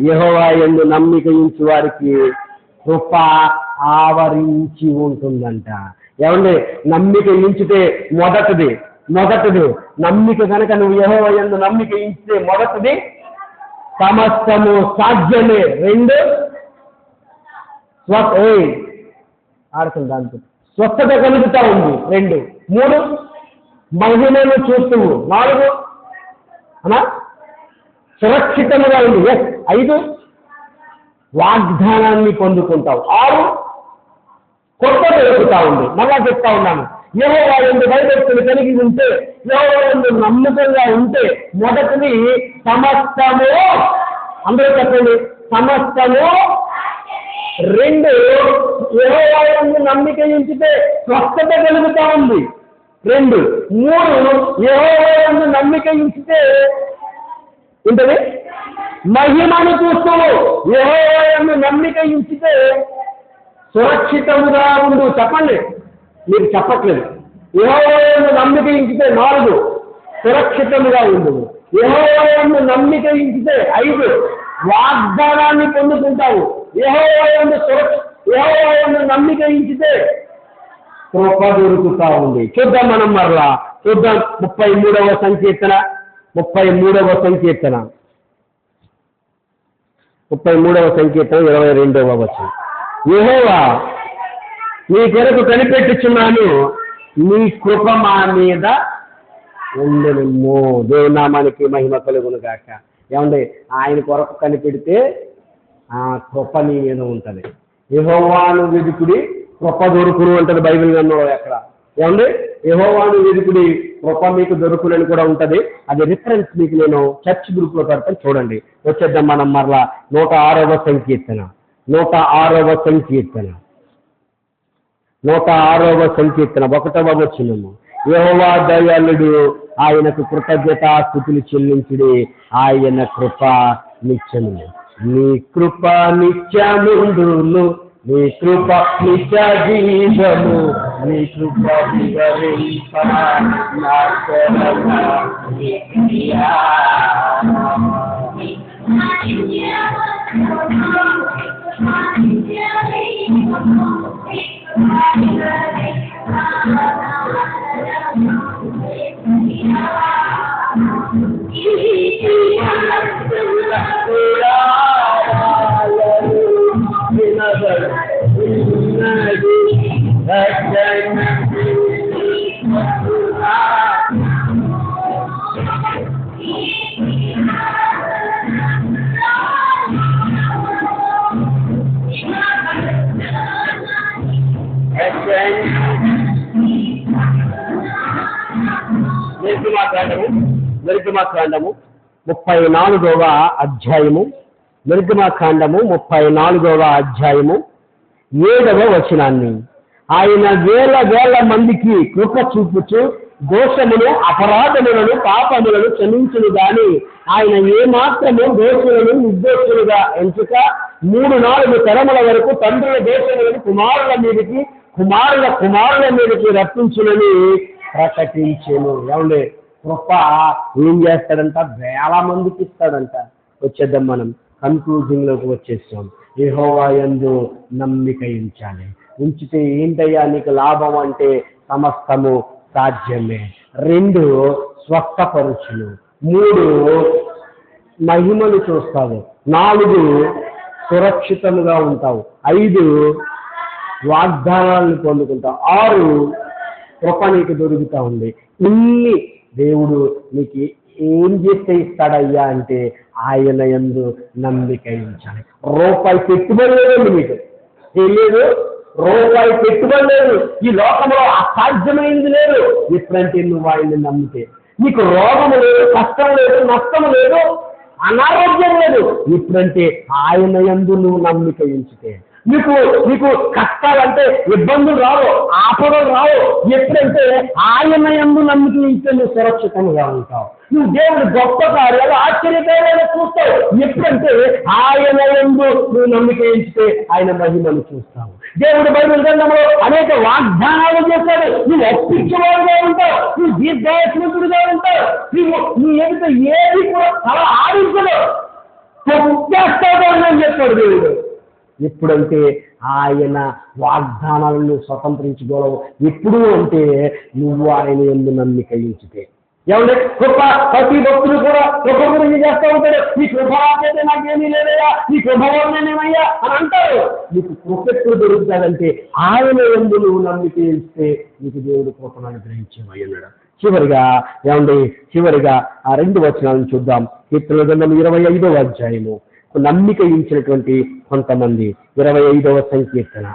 యెహోవా యందు నమ్మిక ఉంచి వారికి కృప ఆవరించి ఉంటుందంట. ఏమండి? నమ్మిక ఉంచితే మొదటిది నమ్మిక కనుక నువ్వు యెహోవా యందు నమ్మిక ఉంచితే మొదటిది సమస్తము సాధ్యమే. 2 ఆడుతుంది దాంతో స్వస్థత కలుగుతా ఉంది. 2 3 మహిమను చూస్తూ. 4 సురక్షితంగా ఉంది. 5 వాగ్దానాన్ని పొందుకుంటావు. 6 కొత్త దొరుకుతా ఉంది. మళ్ళా చెప్తా ఉన్నాను, యెహోవా యందు భయభక్తులు కలిగి ఉంటే, యెహోవా యందు నమ్మకంగా ఉంటే మొదటిది సమస్తము. అందరూ చెప్పండి, సమస్తము. 2 యెహోవా యందు నమ్మిక ఉంచితే స్వస్థత కలుగుతా ఉంది. 2 3 యెహోవా యందు నమ్మిక ఉంచితే ఏంటది? మహిమను చూస్తూ. యెహోవా యందు నమ్మిక ఉంచితే సురక్షితముగా ఉండు. చెప్పండి, మీరు చెప్పట్లేదు. యెహోవా యందు నమ్మిక ఉంచితే 4 సురక్షితముగా ఉండు. యెహోవా యందు నమ్మిక ఉంచితే 5 వాగ్దానాన్ని పొందుకుంటావు. యెహోవా యందు నమ్మిక ఉంచితే కృప దొరుకుతా ఉంది. చూద్దాం మనం మరలా. చూద్దాం 33వ సంకీర్తన 22వ వచనం. యెహోవా, నీ కొరకు కనిపెట్టుచున్నాను, నీ కృప మా మీద ఉండెను. దేవుని నామానికి మహిమ కలుగును గాక. ఏమండి? ఆయన కొరకు కనిపెడితే ఆ కృప నీ మీద ఉంటుంది. యెహోవాను వెదుకుడి కృప దొరుకును అంటది బైబిల్ గ్రంథంలో. ఎక్కడ? ఏమండి? యెహోవాను వెదుకుడి కృప మీకు దొరుకునని కూడా ఉంటది. అది రిఫరెన్స్ మీకు నేను చర్చ్ గ్రూప్ లో పెడతాను, చూడండి. వచ్చేద్దాం మనం మరలా 106వ సంకీర్తన 1వ వచనము. యెహోవా దయాళుడు, ఆయనకు కృతజ్ఞతాస్తుతులు చెల్లించుడి, ఆయన కృప నిత్యము. నీ కృప నిత్యముండును, నీ కృప నిత్య జీవము, నీ కృప నిర్గమాకాండము 34వ అధ్యాయము, నిర్గమకాండము 34వ అధ్యాయము 7వ వచనాన్ని. ఆయన వేల మందికి కృప చూపుచు దోషమును, అపరాధములను, పాపములను క్షమించును గాని ఆయన ఏమాత్రము దోషులను నిర్దోషులుగా ఎంచుక 3-4 తరముల వరకు తండ్రుల దోషములను కుమారుల మీదకి రప్పించునని ప్రకటించెను. ఏమండి, కృప ఏం చేస్తాడంట? వేల మందికి ఇస్తాడంట. వచ్చేద్దాం, మనం కన్క్లూజింగ్ లోకి వచ్చేస్తాం. యెహోవా యందు నమ్మిక ఉంచాలి. ఉంచితే ఏంటయ్యా నీకు లాభం అంటే సమస్తము సాధ్యమే. 2 స్వస్థపరుచును, 3 మహిమను చూస్తావు, 4 సురక్షితంగా ఉంటావు, 5 వాగ్దానాలను పొందుకుంటావు, 6 కృప నీకు దొరుకుతా ఉంది. ఇన్ని దేవుడు నీకు ఏం చేస్తే ఇస్తాడయ్యా అంటే ఆయన యందు నమ్మిక ఉంచాలి. రూపాయి పెట్టుబడి లేదండి, మీకు ఏం లేదు, రూపాయి పెట్టుబడి లేదు. ఈ లోకంలో అసాధ్యమైనది లేదు. ఎప్పుడంటే నువ్వు ఆయన్ని నమ్మితే నీకు రోగము లేదు, కష్టం లేదు, నష్టం లేదు, అనారోగ్యం లేదు. ఎప్పుడంటే ఆయన యందు నువ్వు నమ్మిక ఉంచితే నీకు కష్టాలంటే ఇబ్బందులు రావు, ఆపదలు రావు. ఎప్పుడంటే ఆయన యందు నమ్మిక ఉంచితే నువ్వు సురక్షితంగా ఉంటావు. నువ్వు దేవుడు గొప్ప కార్యాలు, ఆశ్చర్యకార్యాలు చూస్తావు. ఎప్పుడంటే ఆయన యందు నువ్వు నమ్మిక ఉంచితే ఆయన మహిమను చూస్తావు. దేవుడు బైబిల్ గ్రంథంలో అనేక వాగ్దానాలు చేస్తాడు. నువ్వు ఒప్పించేవాడుగా ఉంటావు, నువ్వు దీర్ఘాయుష్మంతుడిగా ఉంటావు. నీ ఎదుట ఏది కూడా తల ఆడించదు, చేస్తావు అని చెప్పాడు దేవుడు. ఎప్పుడంటే ఆయన వాగ్దానాలను స్వతంత్రించుకోవడం ఎప్పుడు అంటే నువ్వు ఆయన యందు నమ్మిక ఉంచితే. ఏమంటే కృప ప్రతి భక్తులు కూడా కృప గురించి చేస్తూ ఉంటాడు. నీ కృప రాకపోతే నాకేమీ లేదయ్యా, నీ కృప వల్లనేమయ్యా అని అంటారు. నీకు కృప ఎప్పుడు దొరుకుతాడంటే ఆయన యందు నువ్వు నమ్మిక ఉంచితే నీకు దేవుడు కృపను అనుగ్రహించేమయ్యన్నాడు. చివరిగా ఆ 2 వచనాలను చూద్దాం. కీర్తనల గ్రంథం 25వ అధ్యాయము. నమ్మిక ఉంచినటువంటి కొంతమంది 25వ సంకీర్తన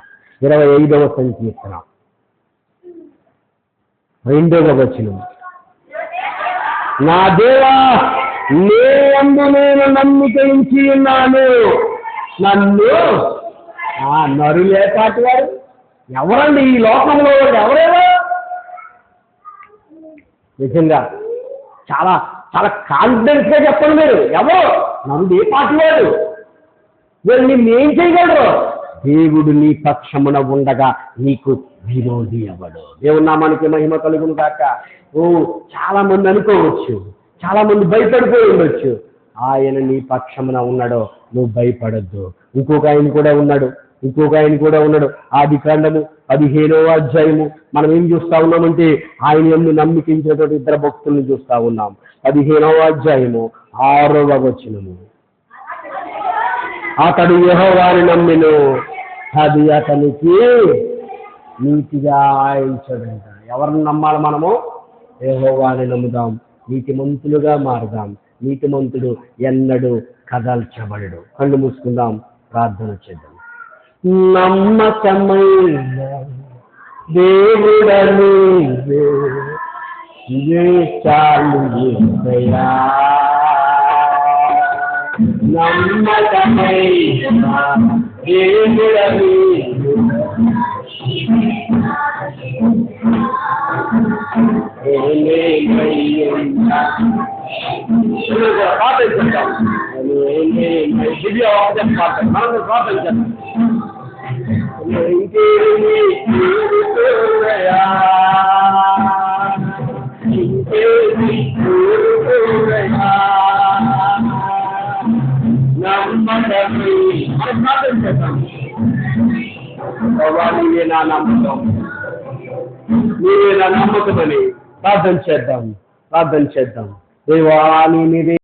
2వ వచనం. నా దేవా, నీ యందు నేను నమ్మిక ఉంచి ఉన్నాను. నన్ను నరులే కాటివారు ఎవరండి ఈ లోకంలో? ఎవరేవా? నిజంగా చాలా చాలా కాన్ఫిడెన్స్ గా చెప్పండి మీరు. ఎవరు? నన్ను ఏ పార్టీ వాడు? వీళ్ళు నిన్ను ఏం చేయగలరు? దేవుడు నీ పక్షమున ఉండగా నీకు విరోధి ఎవడు? దేవుని నామానికి మహిమ కలుగును గాక. చాలా మంది అనుకోవచ్చు, చాలా మంది భయపడిపోయి ఉండొచ్చు. ఆయన నీ పక్షమున ఉన్నాడో నువ్వు భయపడద్దు. ఇంకొక ఆయన కూడా ఉన్నాడు. ఆదికాండము 15వ అధ్యాయము మనం ఏం చూస్తా ఉన్నామంటే ఆయన యందు నమ్మికించేటువంటి 2 భక్తుల్ని చూస్తా ఉన్నాం. 15వ అధ్యాయము 6వ వచనము. అతడు యెహోవాని నమ్మెను, అది అతనికి నీతిగా ఆయించడంట. ఎవరిని నమ్మాలి మనము? యెహోవాని నమ్ముదాం, నీతిమంతులుగా మారుదాం. నీతిమంతుడు ఎన్నడూ కదల్చబడడు. కళ్ళు మూసుకుందాం, ప్రార్థన చేద్దాం. నమ్మకమైన దేవుడని చాలు యేసయ్యా, నమ్మకమైన దేవుడని నీవే నా నమ్మకమని ప్రార్థన చేద్దాం. దేవా, నీ మీదే